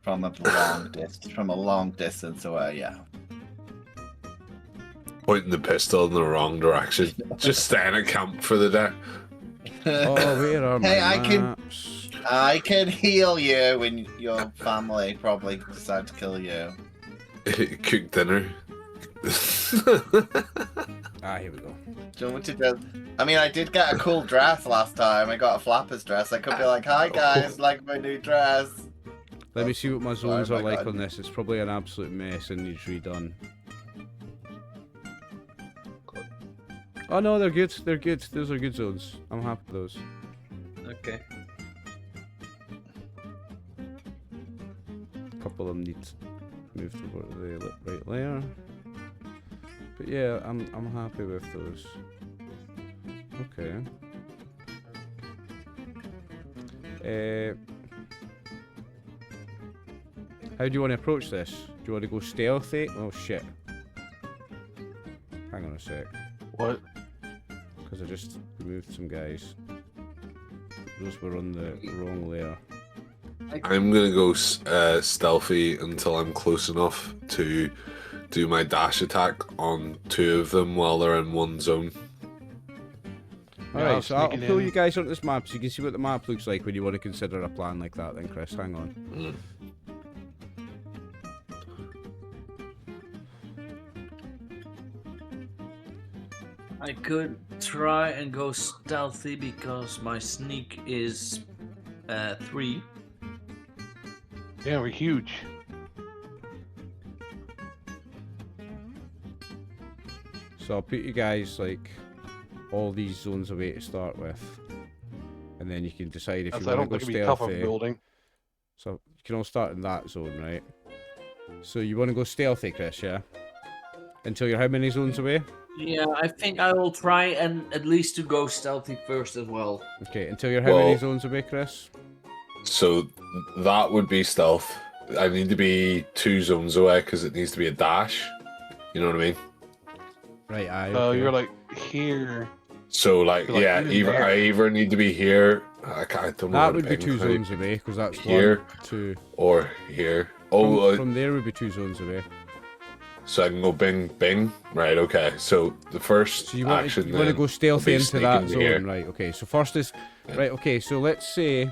From a long distance away, yeah. Pointing the pistol in the wrong direction. Just staying at camp for the day. Oh, where are my Hey, I can- maps? I can heal you when your family probably decide to kill you. Cook dinner. Ah, here we go. Do you want me to do? I mean, I did get a cool dress last time. I got a flapper's dress. I could be like, "Hi guys, like my new dress." Let me see what my zones my are like God. on this. It's probably an absolute mess and needs redone. Oh no, they're good. They're good. Those are good zones. I'm happy with those. Okay. A couple of them need moved over to the right layer. But yeah, I'm happy with those. Okay. How do you want to approach this? Do you want to go stealthy? Oh shit. Hang on a sec. What? Because I just removed some guys. Those were on the wrong layer. I'm gonna go stealthy until I'm close enough to do my dash attack on 2 of them while they're in one zone. Yeah, Alright, I'll so I'll sneak it pull in. you guys onto this map so you can see what the map looks like when you want to consider a plan like that then, Chris. Hang on. I could try and go stealthy because my sneak is 3. Yeah, we're huge. So I'll put you guys like all these zones away to start with. And then you can decide if That's, you I want don't to think go it'd be tough of stealthy. building. So you can all start in that zone, right? So you want to go stealthy, Chris, yeah? Until you're how many zones away? Yeah, I think I will try and at least to go stealthy first as well. Okay, until you're how many Well- zones away, Chris? So that would be stealth. I need to be 2 zones away because it needs to be a dash. You know what I mean? Right, aye. So okay. you're like here. So like, Like, yeah, even there. I either need to be here. I don't know. how That to would be ping 2 how- zones away, because that's Here. 1, 2. or here. From, Oh, from there would be 2 zones away. so I can go bing, bing. Right, okay. So the first So you want action to go then stealthy will be into sneak that into zone, here. right? Okay. So first is right. Okay. So let's say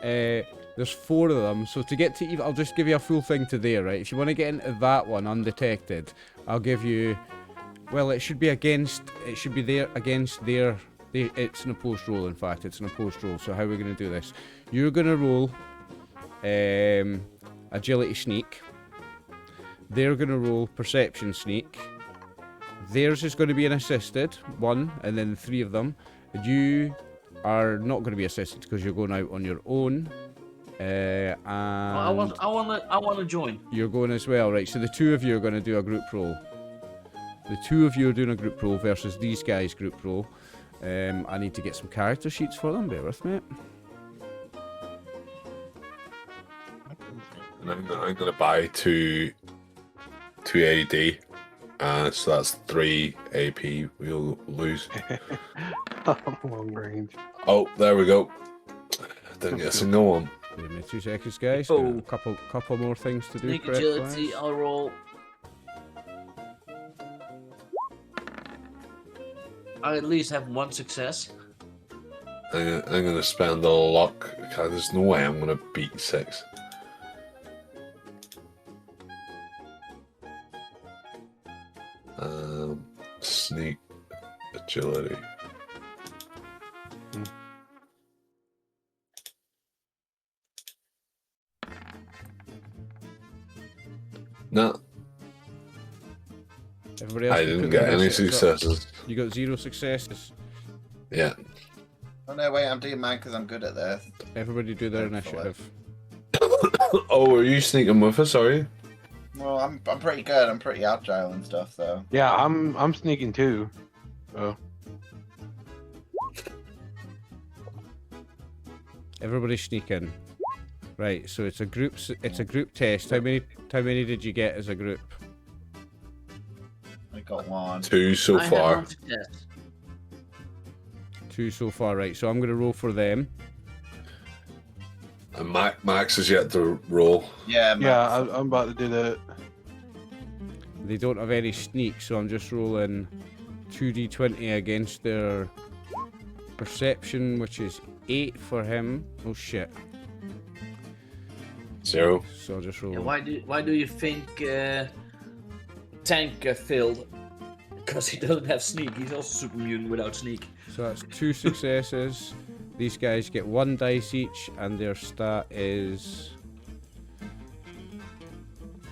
there's 4 of them. So to get to even, I'll just give you a full thing to there, right? If you want to get into that one undetected, I'll give you. Well, it should be against. It should be there against their. It's an opposed roll. In fact, it's an opposed roll. So how are we going to do this? You're going to roll agility sneak. They're going to roll perception sneak. Theirs is going to be an assisted 1, and then 3 of them. You are not going to be assisted because you're going out on your own. And I want to join. you're going as well, right? So the 2 of you are going to do a group roll. The 2 of you are doing a group roll versus these guys' group roll. I need to get some character sheets for them. Bear with me. And I'm going to buy 2 AD. So that's 3 AP we'll lose. Long range. Oh, there we go. Didn't get a single one. Give me 2 seconds, guys. Oh. Got a couple more things to do. Sneak prep agility, wise. I'll roll. I at least have 1 success. I'm going to spend all luck. God, there's no way I'm going to beat 6. Sneak agility. No, Everybody else I can didn't put get their any headsets up. successes. You got 0 successes. Yeah. Oh no, wait, I'm doing mine because I'm good at this. Everybody do their Excellent. initiative. Oh, are you sneaking with us? Are you? Well, I'm pretty good. I'm pretty agile and stuff, so. Yeah, I'm sneaking too. So Everybody sneak in. Right, so it's a group. It's a group test. How many did you get as a group? I got 1. 2 so I have far. 1 success. 2 so far, right? So I'm gonna roll for them. And Max is yet to roll. Yeah, yeah, I'm about to do that. They don't have any sneak, so I'm just rolling 2d20 against their perception, which is 8 for him. Oh shit! 0. So I'll just roll. Yeah, why do you think Tank failed? Because he doesn't have sneak. He's also super mutant without sneak. So that's 2 successes. These guys get 1 dice each, and their stat is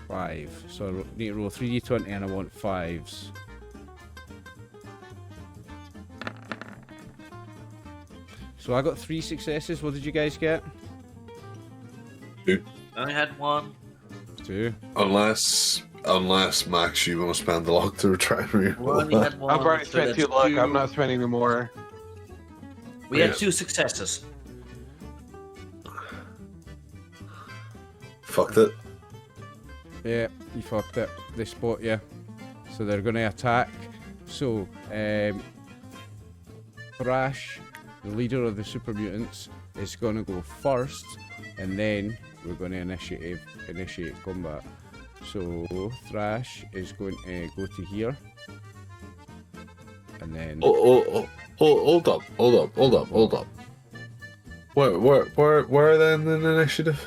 5. So I need to roll 3d20, and I want 5s. So I got 3 successes. What did you guys get? 2. I had 1. 2. Unless Max, you want to spend the luck to try and reroll Well, he that. had 1. I've already so spent that's 2 luck. 2. I'm not spending any more. We had 2 successes. Fucked it. Yeah, you fucked it. They spot you. So they're going to attack. So, Thrash, the leader of the super mutants, is going to go first, and then we're going to initiate combat. So Thrash is going to go to here, and then Hold up. Where are they in the initiative?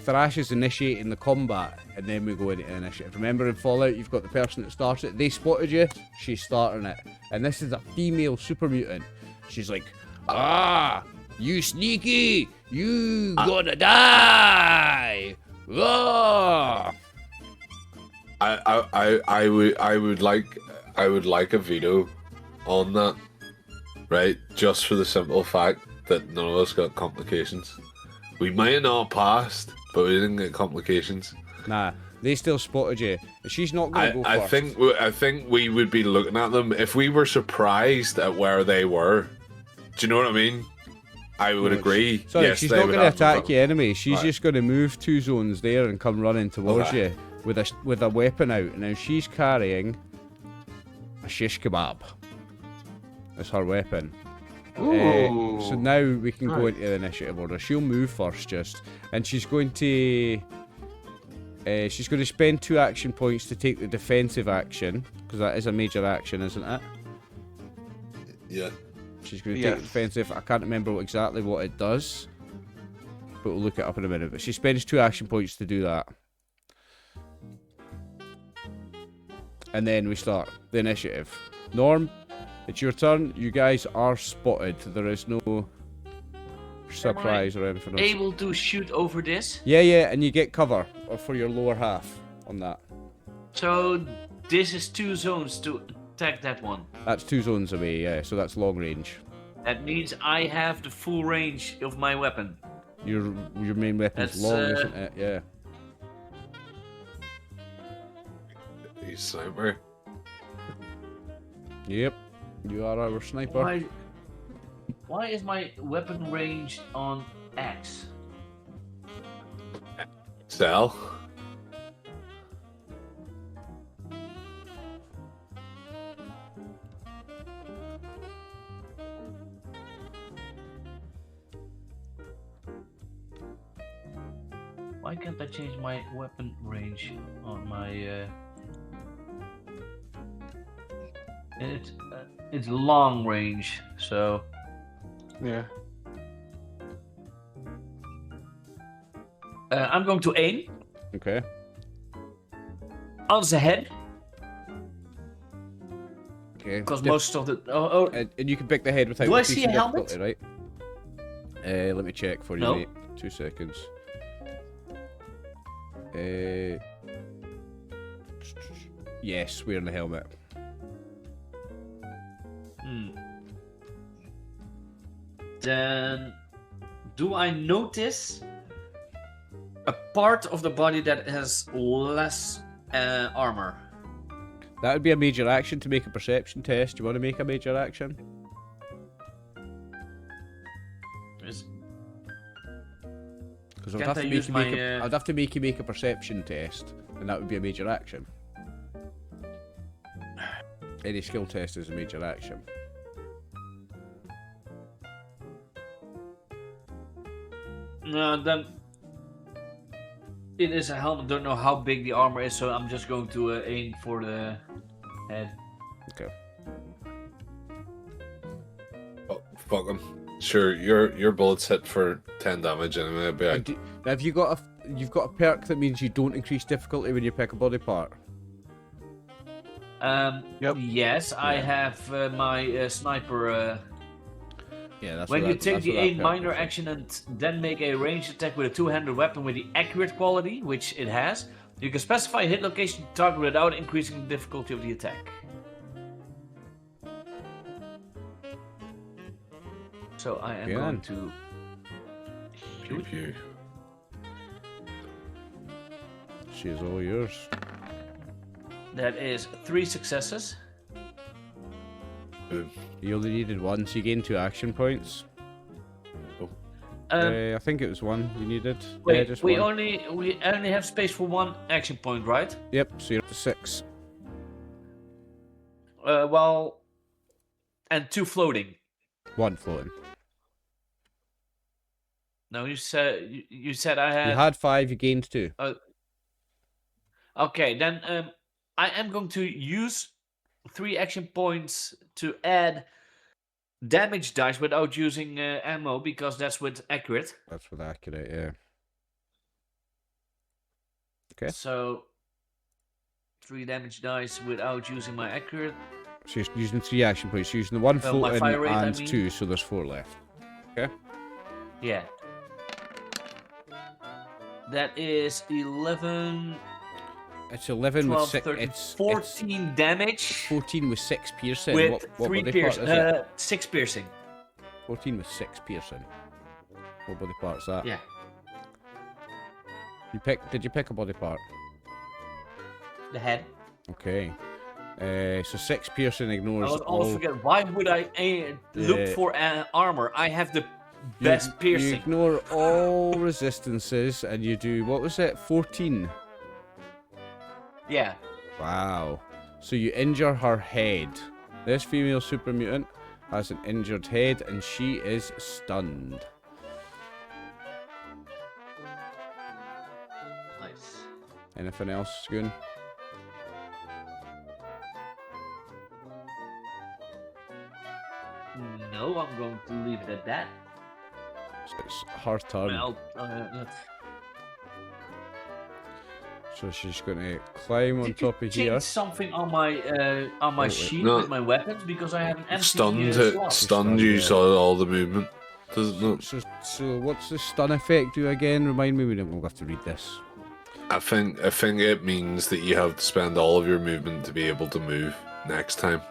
Thrash is initiating the combat, and then we go into initiative. Remember in Fallout, you've got the person that starts it. They spotted you, she's starting it. And this is a female super mutant. She's like, you sneaky, you gonna die. Ah! I would like a veto on that, right? Just for the simple fact that none of us got complications. We might not have passed, but we didn't get complications. Nah, They still spotted you. And she's not going to go I first. I think we would be looking at them if we were surprised at where they were. Do you know what I mean? I would agree. Sorry, yes, she's they not would going to have them attack from- you anyway. She's Right. just going to move 2 zones there and come running towards Okay. you with a weapon out. Now she's carrying a shish kebab. That's her weapon. Ooh. So now we can go Right. into the initiative order. She'll move first, and she's going to spend 2 action points to take the defensive action because that is a major action, isn't it? Yeah. She's going to take the Yes. defensive. I can't remember exactly what it does, but we'll look it up in a minute. But she spends 2 action points to do that. And then we start the initiative. Norm, it's your turn. You guys are spotted. There is no surprise or anything else. Able to shoot over this. Yeah, and you get cover for your lower half on that. So this is 2 zones to attack that one. That's 2 zones away, yeah, so that's long range. That means I have the full range of my weapon. Your main weapon's That's, long, isn't it? Yeah. He's sniper. Yep. You are our sniper. Why is my weapon range on X? Sell. Why can't I change my weapon range on my? It's long range, so Yeah. I'm going to aim Okay. on the head Okay. because most of the oh And you can pick the head without Do I see a increasing helmet? difficulty, right? Let me check for you, No. mate. 2 seconds. Yes, wearing the helmet. Then do I notice a part of the body that has less armor? That would be a major action to make a perception test. Do you want to make a major action? Is- Because I'd Can't have I to use make you my, I'd have to make you make a perception test, and that would be a major action. Any skill test is a major action. No, then it is a helmet. Don't know how big the armor is, so I'm just going to aim for the head. Okay. Oh, fuck him. Sure, your bullets hit for 10 damage anyway. I'd be like, Now, have you've got a perk that means you don't increase difficulty when you pick a body part? Yep. Yes, I have my sniper. Yeah, that's When what you that- take that's the what that aim perk minor is. action and then make a ranged attack with a two-handed weapon with the accurate quality, which it has, you can specify a hit location to target without increasing the difficulty of the attack. So I am Yeah. going to pew pew. She's all yours. That is 3 successes. Boom. You only needed 1, so you gained 2 action points. Um, I think it was 1 you needed. Yeah, wait, just we 1. only have space for 1 action point, right? Yep, so you're up to 6. Well, and 2 floating. 1 floating. No, you said I had. You had 5, you gained 2. Okay, then I am going to use 3 action points to add damage dice without using ammo because that's with accurate. That's with accurate, yeah. Okay. So 3 damage dice without using my accurate. So you're using 3 action points. You're using the 1 Well, my floating fire rate, I and mean. 2, so there's 4 left. Yeah. That is 11, It's 11 with 12, 6. 13, It's 14 damage 14 with 6 piercing. with what 3 body piercing. part is it? 6 piercing. 14 with 6 piercing. What body part's that? Yeah. Did you pick a body part? the head. Okay. So 6 piercing I ignores was almost all. forget. Why would I look for armor? I have the best You piercing. ignore all resistances, and you do, what was it, 14? Yeah. Wow. So you injure her head. This female super mutant has an injured head, and she is stunned. Nice. Anything else, Goon? No, I'm going to leave it at that. So it's her turn. Well, So she's going to climb on did you top of change here. something on my wait. sheet No. with my weapons because I have an empty Stunned, slot. stunned you saw all the movement. Doesn't it? So what's the stun effect do again? Remind me, we'll have to read this. I think it means that you have to spend all of your movement to be able to move next time.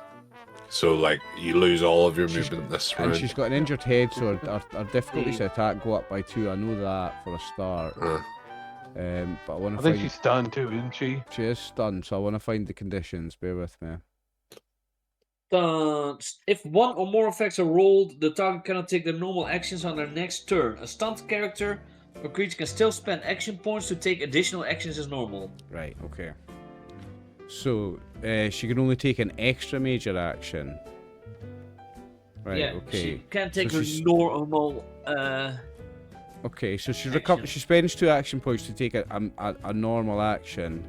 So like you lose all of your movement this round. And she's got an injured head, so her difficulties to attack go up by 2. I know that for a start. But I want I to think find. she's stunned too, isn't she? She is stunned, so I want to find the conditions. Bear with me. If one or more effects are rolled, the target cannot take their normal actions on their next turn. A stunned character or creature can still spend action points to take additional actions as normal. Right. Okay. So she can only take an extra major action. Right. Yeah, okay. she can't take So her she's- normal. Okay, so she Action. She spends 2 action points to take a normal action.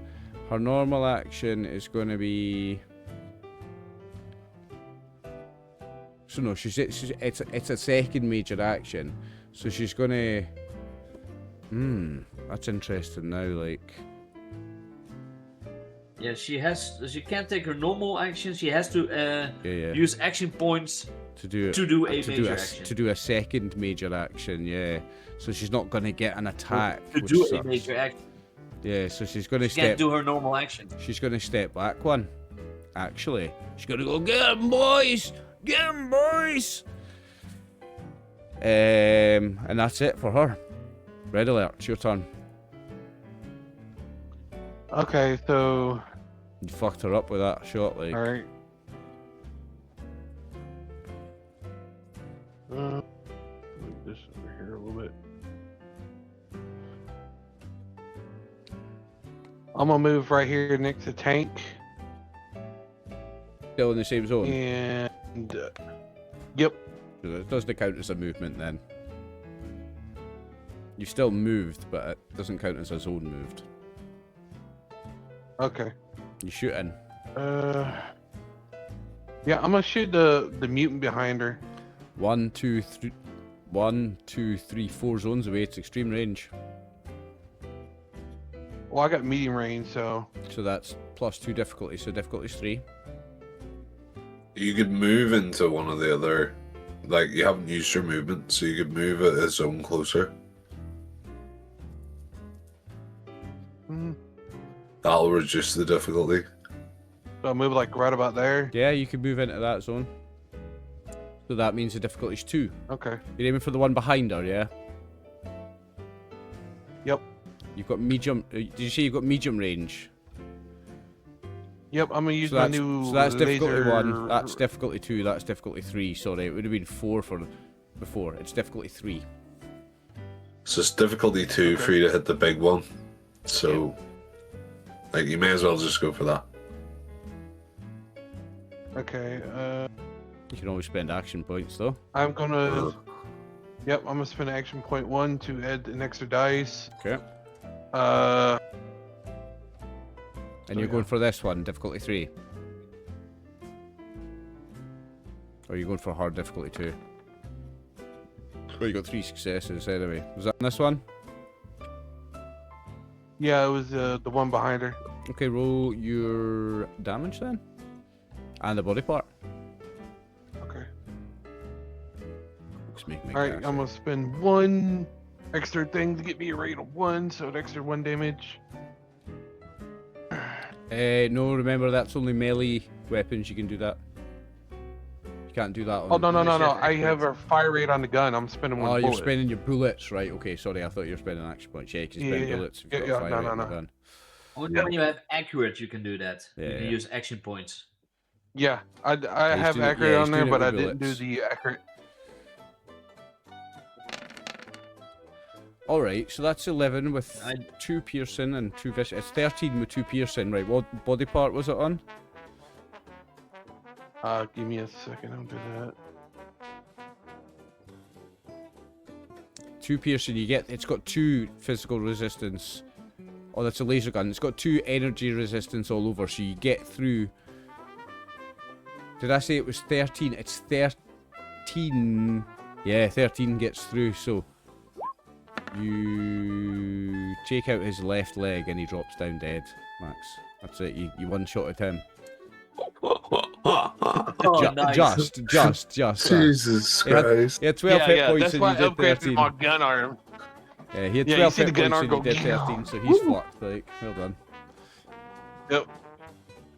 Her normal action is going to be. So no, it's a second major action. So she's going to. That's interesting now. Like. Yeah, she can't take her normal action. She has to Yeah. use action points To do a major action. To do a second major action. Yeah. So she's not going to get an attack. To which do a sucks. major action. Yeah. So she's going to She can't step. do her normal action. She's going to step back one. Actually, she's going to go, get him, boys! Get him, boys! And that's it for her. Red alert, it's your turn. Okay, so You fucked her up with that shot, like. all right. Move this over here a little bit. I'm gonna move right here next to tank, Still in the same zone. and yep. So it doesn't count as a movement then. You still moved, but it doesn't count as a zone moved. Okay. You shooting. Yeah, I'm gonna shoot the mutant behind her. 1, 2, 3. 1, 2, 3, 4 zones away. It's extreme range. Well, I got medium range, so So that's +2 difficulty. So difficulty's 3. You could move into one of the other, like you haven't used your movement, so you could move a zone closer. That'll reduce the difficulty. so I move like right about there. Yeah, you can move into that zone. So that means the difficulty's 2. Okay. You're aiming for the one behind her, yeah? Yep. You've got medium. Did you say you've got medium range? Yep. I'm gonna use So my that's, new so that's difficulty laser. 1. That's difficulty 2. That's difficulty 3. Sorry, it would have been 4 for before. It's difficulty 3. So it's difficulty 2 for you to hit the big one. So, like, you may as well just go for that. Okay. You can always spend action points though. I'm gonna. Yep. I'm gonna spend action point 1 to add an extra dice. Okay. Uh. And you're going for this one, difficulty 3. Or are you going for hard difficulty 2? Well, you got 3 successes anyway. Was that in this one? Yeah, it was the one behind her. Okay, roll your damage then. And the body part. Okay. Looks make me All right. guess. I'm gonna spend 1 extra thing to get me a rate of 1, so an extra 1 damage. No, remember that's only melee weapons. You can do that. You can't do that on. Oh no. Yes, I have a fire rate on the gun. I'm spending 1 Oh, bullet. you're spending your bullets, right? Okay, sorry, I thought you were spending action points. Yeah, you can spend Yeah. bullets if Yeah, you've yeah, got a fire no, rate no, on the no. gun. Only when you have accurate, you can do that. Yeah, You can yeah. use action points. Yeah, I he's have doing it- accurate yeah, on he's there, doing it but I with didn't do bullets. the accurate. Alright, so that's 11 with I- 2 piercing and 2 vicious. It's 13 with 2 piercing, right? What body part was it on? Give me a second. I'll do that. 2 piercing, you get. It's got 2 physical resistance. Oh, that's a laser gun. It's got 2 energy resistance all over, so you get through. Did I say it was 13? It's 13. Yeah, 13 gets through, so. You take out his left leg and he drops down dead, Max. That's it, you one-shotted him. Oh, nice. Just. Jesus He had, Christ. he had 12 hit points That's and why you I did upgraded 13. my gun arm. Yeah, he had Yeah, you 12 see the hit gun points arm and you go, did 13, so he's fucked, like, well done. Yep.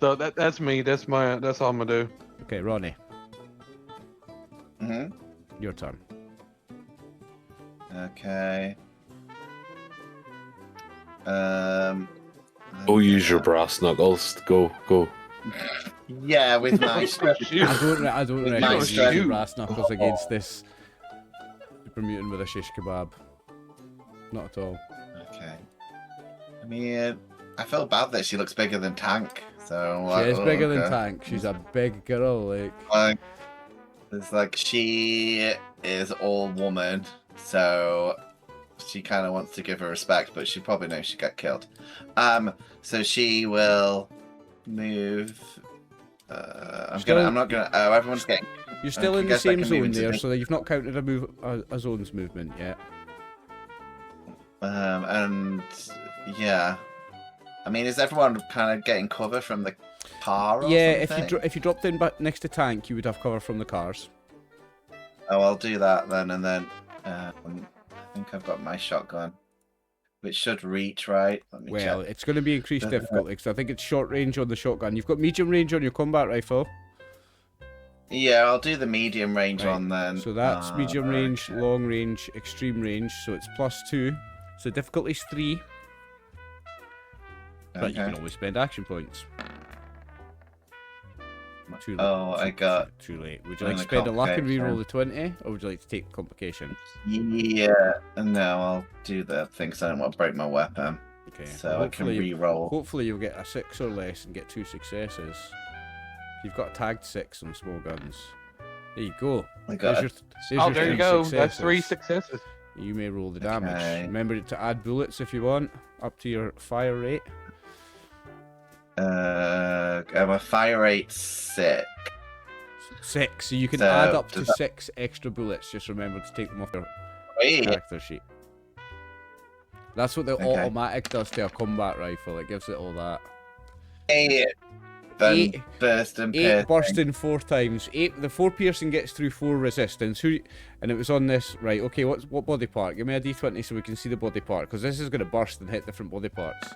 So that's me. That's all I'm gonna do. Okay, Ronnie, Mhm. your turn. Okay. Oh, use your brass knuckles. Go. Yeah, with my Shoot. I don't With reckon my you strength. use brass knuckles against this super mutant with a shish kebab. Not at all. Okay. I mean, I feel bad that she looks bigger than Tank. So She is bigger than okay. Tank. She's a big girl, like. Like, it's like she is all woman, so she kind of wants to give her respect, but she probably knows she got killed. So she will move. I'm not gonna. Oh, everyone's getting. You're still I in the guess I same can move zone into there, the- so that you've not counted a zone's movement yet. And yeah, I mean, is everyone kind of getting cover from the car? Or Yeah, something? if you dropped in next to Tank, you would have cover from the cars. Oh, I'll do that then, and then I think I've got my shotgun, which should reach right. Let me Well, check. it's going to be increased difficulty because I think it's short range on the shotgun. You've got medium range on your combat rifle. Yeah, I'll do the medium range Right, one then. So that's medium range, okay. long range, extreme range. So it's +2. So difficulty's 3. But you Okay. can always spend action points. Too late. Oh, I got. Too late. Would you I'm like to gonna spend a luck and complicate reroll then. the 20, or would you like to take the complication? Yeah, no, I'll do the thing so I don't want to break my weapon. Okay. So well, I can re-roll. Hopefully you'll get a 6 or less and get 2 successes. You've got a tagged 6 on small guns. There you go. I got There's it. your Oh, there you 3 go. successes. That's 3 successes. You may roll the damage. Okay. Remember to add bullets if you want, up to your fire rate. My fire rate's 6. 6. So you can So, add up to does that- 6 extra bullets. Just remember to take them off your Wait. character sheet. That's what the Okay. automatic does to a combat rifle. It gives it all that. 8. Then 8. burst and 8 piercing. bursting 4 times. 8. The 4 piercing gets through 4 resistance. And it was on this, right? Okay, what body part? Give me a d20 so we can see the body part, because this is going to burst and hit different body parts.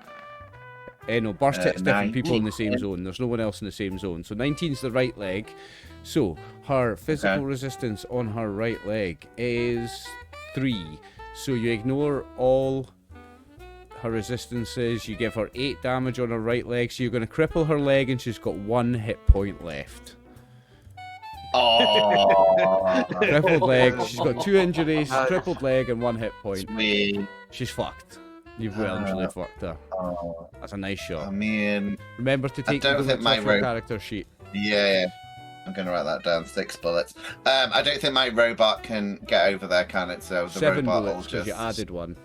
No, burst hits different people in the same 19. zone. There's no one else in the same zone. So 19's the right leg. So her physical Okay. resistance on her right leg is 3. So you ignore all her resistances. You give her 8 damage on her right leg. So you're going to cripple her leg, and she's got 1 hit point left. Oh, Crippled leg. She's got 2 injuries, crippled leg, and 1 hit point. sweet. She's fucked. You've well and truly fucked her. Oh, That's a nice I shot. mean, Remember to take the don't think bullets my off your rope- character sheet. yeah. I'm gonna write that down. 6 bullets. I don't think my robot can get over there, can it? So the 7 robot bullets will because just. you added 1.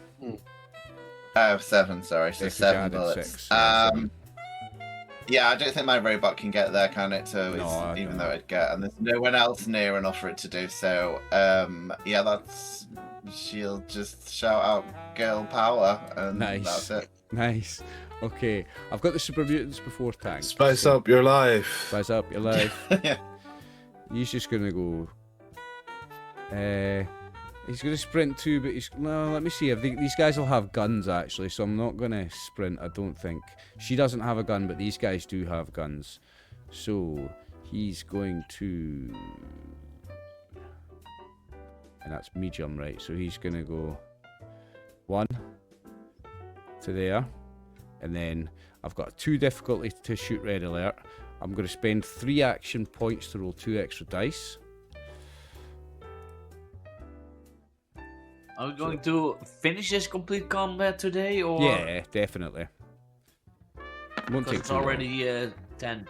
Oh, 7. Sorry, so Yeah, 'cause you 7 added bullets. 6, yeah, 7. Yeah, I don't think my robot can get there, can it? So No, I it's, even don't. though it'd get, and there's no one else near enough for it to do so. Yeah, that's. She'll just shout out "girl power" and Nice. that's it. Nice. Okay, I've got the super mutants before Tank. Spice so up your life. Spice up your life. Yeah. He's just gonna go. He's gonna sprint too, but he's no. Let me see. These guys will have guns actually, so I'm not gonna sprint. I don't think she doesn't have a gun, but these guys do have guns. So he's going to, and that's medium, right? So he's gonna go 1 to there, And then I've got 2 difficulty to shoot red alert. I'm going to spend 3 action points to roll 2 extra dice. Are we going to finish this complete combat today, or? Yeah, definitely. Won't Because take it's too long. already 10.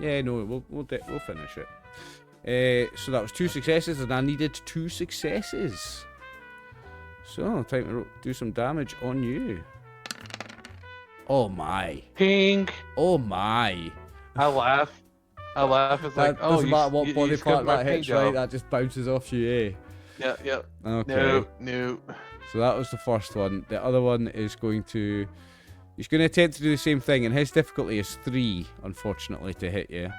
Yeah, no, we'll finish it. So that was 2 successes, and I needed 2 successes. So time to do some damage on you. Oh my! Pink. Oh my! I laugh. It's like, That oh, doesn't matter what body part that hits, right? Job. That just bounces off you, eh? Yeah. Okay. No. So that was the first one. The other one is going to... He's going to attempt to do the same thing, and his difficulty is 3, unfortunately, to hit you.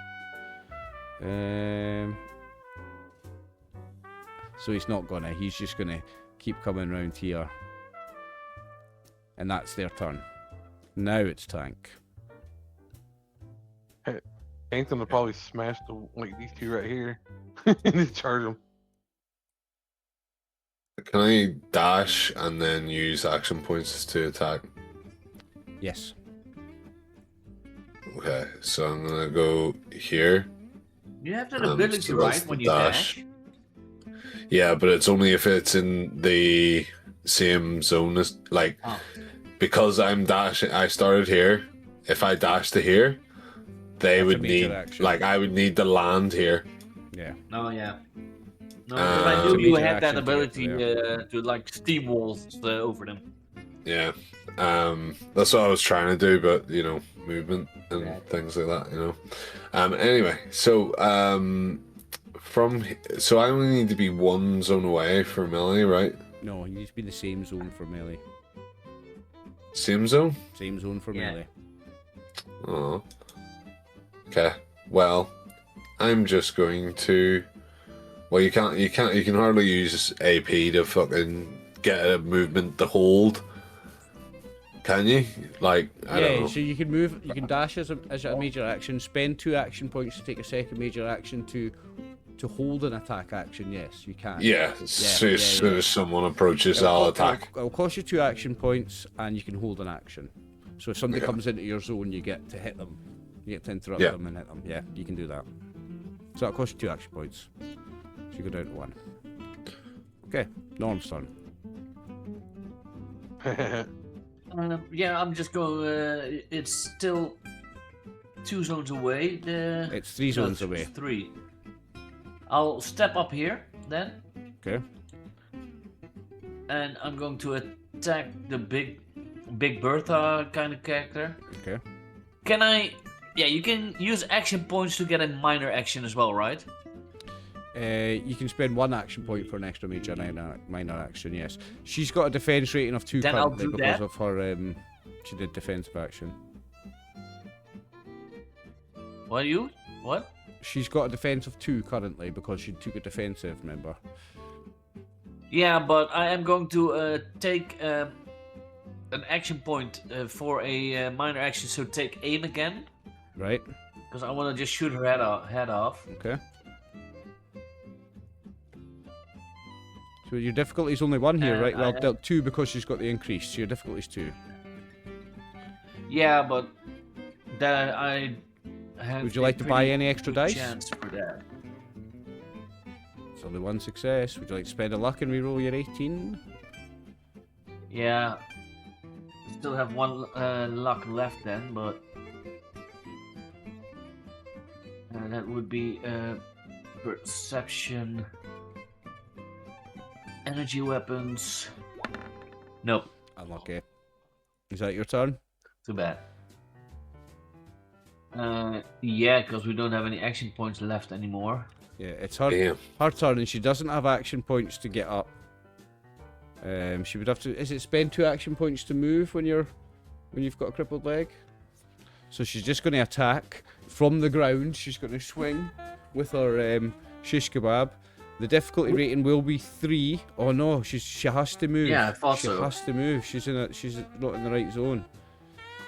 So he's not gonna. He's just gonna keep coming round here. And that's their turn. Now it's Tank. Tank's gonna probably smash like these 2 right here and just charge them. Can I dash and then use action points to attack? Yes. Okay, so I'm gonna go here. You have that Um, ability, so right, that's the when you dash? Yeah, but it's only if it's in the same zone as like Oh. because I'm dashing. I started here. If I dash to here, they That's a would major need action. like I would need to land here. Yeah. Oh, yeah. No, because I knew It's a you major had that action to get ability to to like steam walls over them. Yeah. That's what I was trying to do, but you know, movement and Right. things like that, you know. Anyway, so so I only need to be 1 zone away for melee, right? No, you need to be in the same zone for melee. Same zone? Same zone for Yeah. melee. Oh. Okay. Well, I'm just going to. Well, you can hardly use AP to fucking get a movement to hold. Can you? Like, I don't know. So you can move, you can dash as a major action, spend 2 action points to take a second major action to hold an attack action. Yes, you can. Yeah, so as soon yeah. as someone approaches, I'll attack. It'll cost you 2 action points, and you can hold an action. So if somebody Yeah. comes into your zone, you get to hit them. You get to interrupt Yeah. them and hit them. Yeah, you can do that. So that'll cost you 2 action points. So you go down to 1. Okay, Norm's turn. Yeah, I'm just going. It's still 2 zones away. It's 3 zones away. 3. I'll step up here then, Okay. and I'm going to attack the Big Bertha kind of character. Okay. Can I? Yeah, you can use action points to get a minor action as well, right? You can spend 1 action point for an extra major minor action. Yes, she's got a defense rating of 2 Then I'll currently do because that. of her. She did defensive action. What? She's got a defense of 2 currently because she took a defensive. Remember? Yeah, but I am going to take an action point for a minor action. So take aim again, Right. because I want to just shoot her head off. Okay. So your difficulty is only 1 here, right? Well, 2 because she's got the increase. So your difficulty is 2. Yeah, but that I have. Would you a like to buy pretty any extra good dice? Chance for that. It's only 1 success. Would you like to spend a luck and reroll your 18? Yeah. Still have 1 luck left then, but that would be perception, energy weapons. Nope. Unlucky. Is that your turn? Too bad. Yeah, because we don't have any action points left anymore. Yeah, it's her Damn. her turn, and she doesn't have action points to get up. She would have to. Is it spend 2 action points to move when you've got a crippled leg? So she's just going to attack from the ground. She's going to swing with her shish kebab. The difficulty rating will be 3. Oh no, she has to move. Yeah, I thought she so. has to move. She's not in the right zone.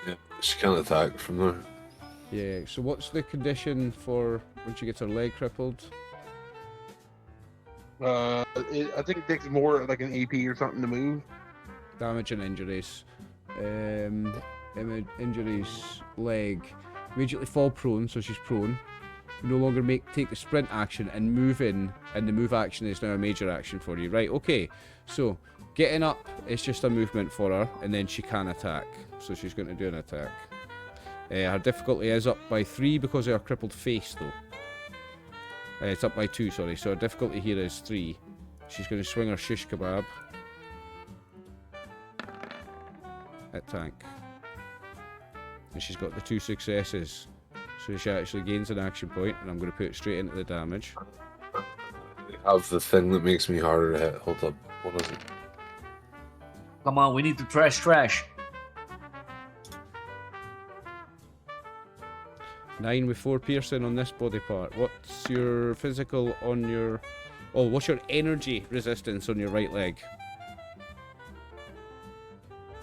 Yeah, she can't attack from there. Yeah. So what's the condition for when she gets her leg crippled? I think it takes more like an AP or something to move. Damage and injuries. injuries, leg. Immediately fall prone, so she's prone. No longer take the sprint action and move in, and the move action is now a major action for you. Right, okay. So, getting up is just a movement for her, and then she can attack. So she's going to do an attack. Her difficulty is up by 3 because of her crippled face, though. It's up by 2, sorry. So her difficulty here is 3. She's going to swing her shish kebab at tank. And she's got the 2 successes. So she actually gains an action point, and I'm going to put it straight into the damage. I have the thing that makes me harder to hit. Hold up. What is it? Come on, we need to trash. 9 with 4 piercing on this body part. What's your physical on your... Oh, what's your energy resistance on your right leg?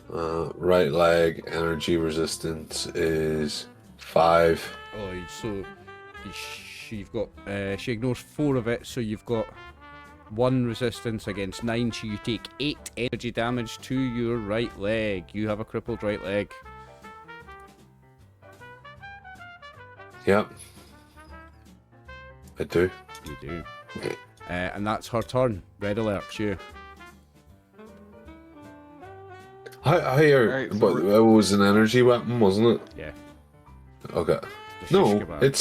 Right leg energy resistance is 5. Oh, so you've got... she ignores 4 of it, so you've got 1 resistance against 9, so you take 8 energy damage to your right leg. You have a crippled right leg. Yep. I do. You do. And that's her turn. Red alert, you. Higher, Alright, so but it was an energy weapon, wasn't it? Yeah. Okay. The No, shish kebab. it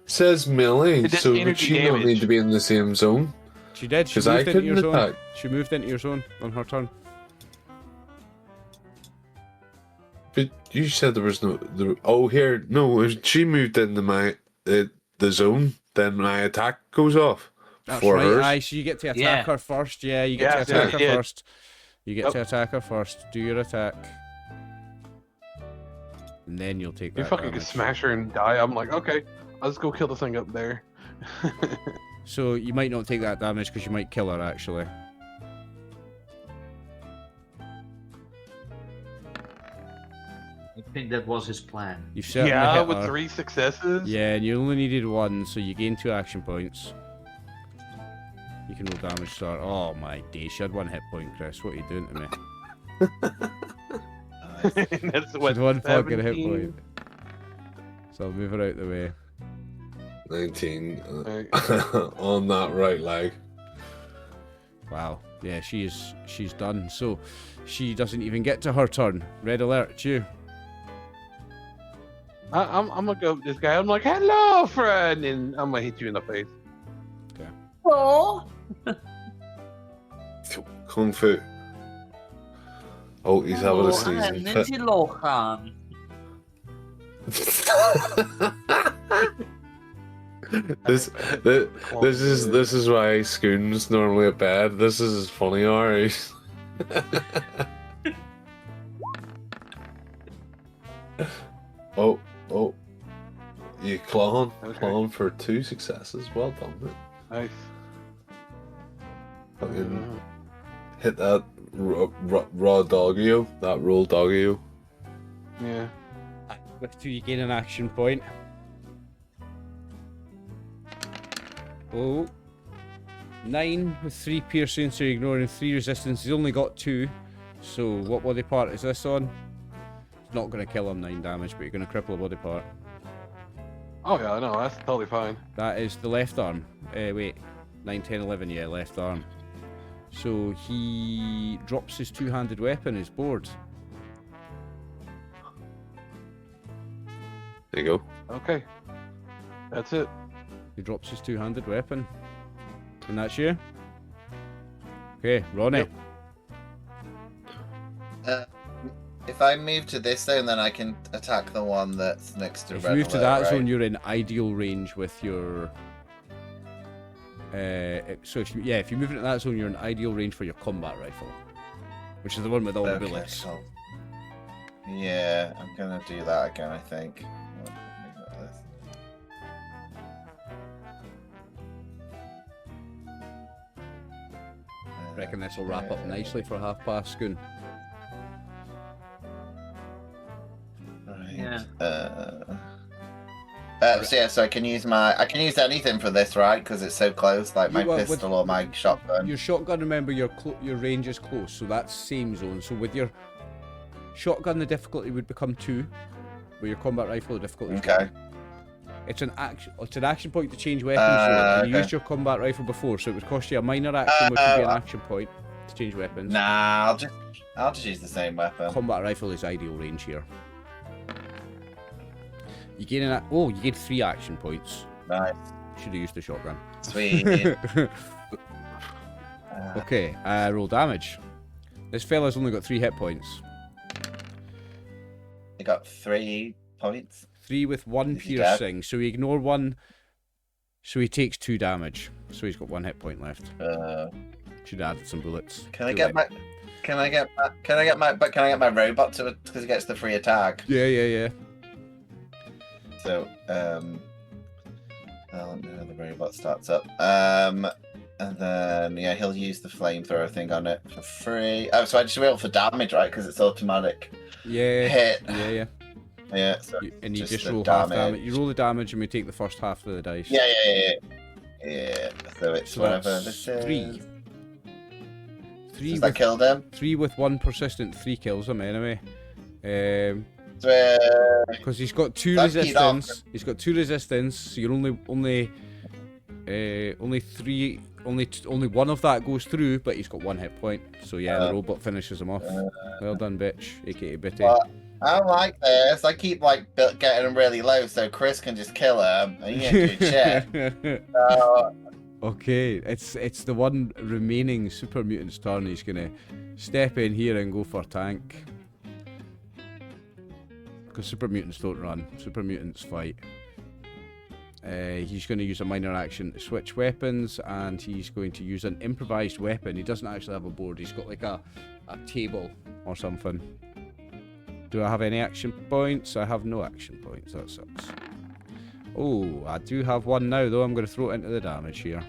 says melee, It does so would energy she not damage. need to be in the same zone? She did. She 'Cause I moved into your couldn't zone. attack. She moved into your zone on her turn. But you said there was no. Oh, here, no. If she moved into the zone, then my attack goes off. That's for right. hers. Aye, so you get to attack Yeah. her first. Yeah, you get Yeah, to attack her yeah. first. You get Yep. to attack her first. Do your attack. And then you'll take You that fucking damage. could smash her and die. I'm like, okay, I'll just go kill the thing up there. So you might not take that damage because you might kill her actually. I think that was his plan. You've certainly Yeah, hit with her. 3 successes. Yeah, and you only needed 1, so you gain 2 action points. You can roll damage start. Oh my days, she had 1 hit point, Chris. What are you doing to me? That's She what. had 1 fucking hit 17? point. So I'll move her out the way. 19 Alright. on that right leg. Wow. Yeah, she's done. So she doesn't even get to her turn. Red alert, it's you. I'm gonna go with this guy. I'm like, hello, friend, and I'm gonna hit you in the face. Oh! Kung Fu. Oh, he's having a sneezing fit. Lohan. This is why Scoon's normally at bed. This is his funny hour. Oh, you clawing for 2 successes. Well done, mate. Nice. Fucking hit that raw doggy-o, that roll doggy-o. Yeah. With 2, you gain an action point. Oh. 9 with 3 piercing, so you're ignoring 3 resistance. He's only got 2. So what body part is this on? It's not going to kill him 9 damage, but you're going to cripple a body part. Oh yeah, no, that's totally fine. That is the left arm. Wait. 9, 10, 11, yeah, left arm. So he drops his 2-handed weapon, his board. There you go. Okay. That's it. He drops his 2-handed weapon. And that's you? Okay, Ronnie. Yep. If I move to this zone, then I can attack the one that's next to If Red you move to Alert, that right? zone, you're in ideal range with your... so if you move into that zone, you're in ideal range for your combat rifle. Which is the one with all the Okay, bullets. cool. Yeah, I'm gonna do that again, I think. Oh, make that this. Reckon this will wrap up nicely for half past, Scoon. Right. Yeah. So I can use I can use anything for this, right? Because it's so close, like my You, with- pistol or my shotgun. Your shotgun, remember, your range is close, so that's same zone. So with your Shotgun, the difficulty would become 2. With your combat rifle, the difficulty is Okay. 1. It's an action point to change weapons. So you Okay. used your combat rifle before, so it would cost you a minor action, which would be an action point to change weapons. Nah, I'll just use the same weapon. Combat rifle is ideal range here. You gain you gain 3 action points. Nice. Should have used the shotgun. Sweet. Okay, roll damage. This fella's only got 3 hit points. I got 3 points. 3 with 1 Is he dead? piercing, so we ignore 1. So he takes 2 damage. So he's got 1 hit point left. Should have added some bullets. Can I get my robot to it because he gets the free attack? Yeah. So let me know the robot starts up. And then he'll use the flamethrower thing on it for free. Oh, so I just roll for damage, right? Because it's automatic Yeah. hit. Yeah. Yeah. So And you just just the roll half damage. damage. You roll the damage and we take the first half of the dice. Yeah. So it's So whatever that's this 3. is. 3 Does that with, kill them? 3 with 1 persistent, 3 kills him anyway. So, Because he's got 2 That's keyed off. resistance. He's got 2 resistance, so you're only 3. Only 1 of that goes through, but he's got 1 hit point. So yeah, the robot finishes him off. Well done, bitch, aka Bitty. But I don't like this. I keep getting him really low so Chris can just kill him and he ain't doing shit. So, Okay, it's the one remaining super mutant's turn. He's gonna step in here and go for tank. Because super mutants don't run. Super mutants fight. He's going to use a minor action to switch weapons, and he's going to use an improvised weapon. He doesn't actually have a board. He's got like a table or something. Do I have any action points? I have no action points. That sucks. Oh, I do have one now, though. I'm going to throw it into the damage here.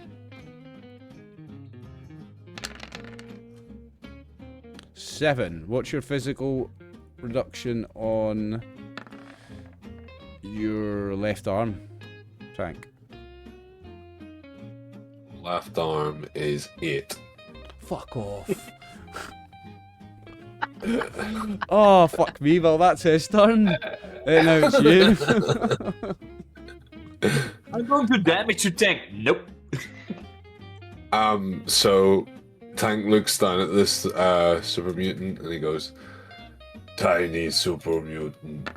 Seven. What's your physical reduction on your left arm, Tank? Left arm is 8. Fuck off. Oh, fuck me, well, that's his turn. And now it's you. I'm going to damage your tank. Nope. So Tank looks down at this super mutant and he goes, "Tiny super mutant,"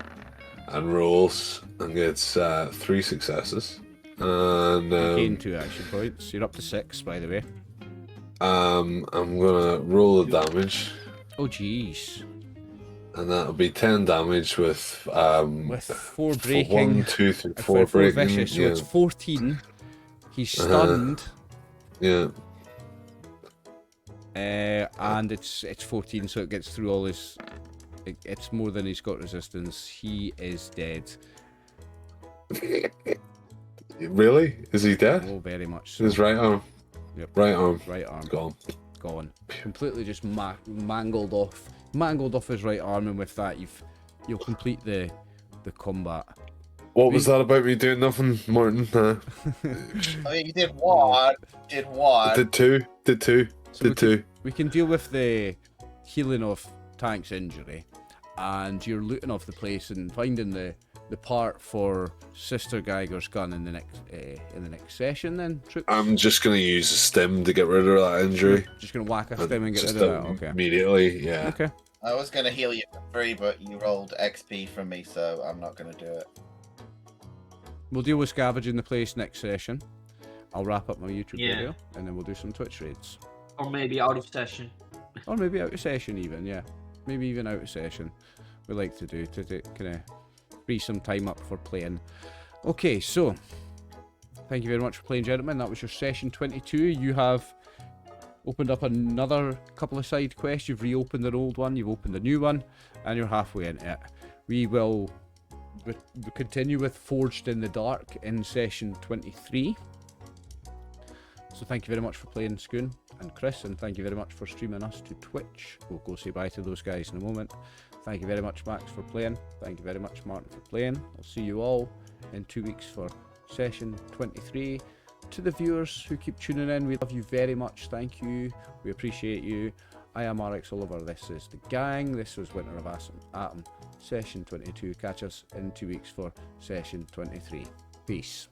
and rolls and gets 3 successes. And Gain 2 action points. You're up to 6, by the way. I'm gonna roll the damage, Oh, jeez. and that'll be 10 damage with 4 breaking. 1, 2, 3, and 4 breaking. vicious, so Yeah. it's 14. He's stunned. Yeah. And it's 14, so it gets through all his. It's more than he's got resistance. He is dead. Really? Is he dead? Oh, very much so. His right arm. Yep. Right arm. Right arm Gone. gone. Completely just mangled off his right arm, and with that you'll complete the combat. What was that about me doing nothing, Martin? I mean, you did one. Did two. So we can deal with the healing of Tank's injury, and you're looting off the place and finding the part for Sister Geiger's gun in the next session. Then, Troops? I'm just gonna use a stem to get rid of that injury. Just gonna whack a stem and get Just rid of that. Okay. Immediately, yeah. Okay. I was gonna heal you for free, but you rolled XP from me, so I'm not gonna do it. We'll deal with scavenging the place next session. I'll wrap up my YouTube Yeah. video, and then we'll do some Twitch raids. Or maybe out of session. Or maybe out of session even, yeah. Maybe even out of session. We like to do to kind of free some time up for playing. Okay, so thank you very much for playing, gentlemen. That was your session 22. You have opened up another couple of side quests. You've reopened an old one, you've opened a new one, and you're halfway into it. We will continue with Forged in the Dark in session 23. So thank you very much for playing, Scoon and Chris, and thank you very much for streaming us to Twitch. We'll go say bye to those guys in a moment. Thank you very much, Max, for playing. Thank you very much, Martin, for playing. I'll see you all in 2 weeks for session 23. To the viewers who keep tuning in, we love you very much. Thank you. We appreciate you. I am RxOliver. This is the gang. This was Winter of Atom, session 22. Catch us in 2 weeks for session 23. Peace.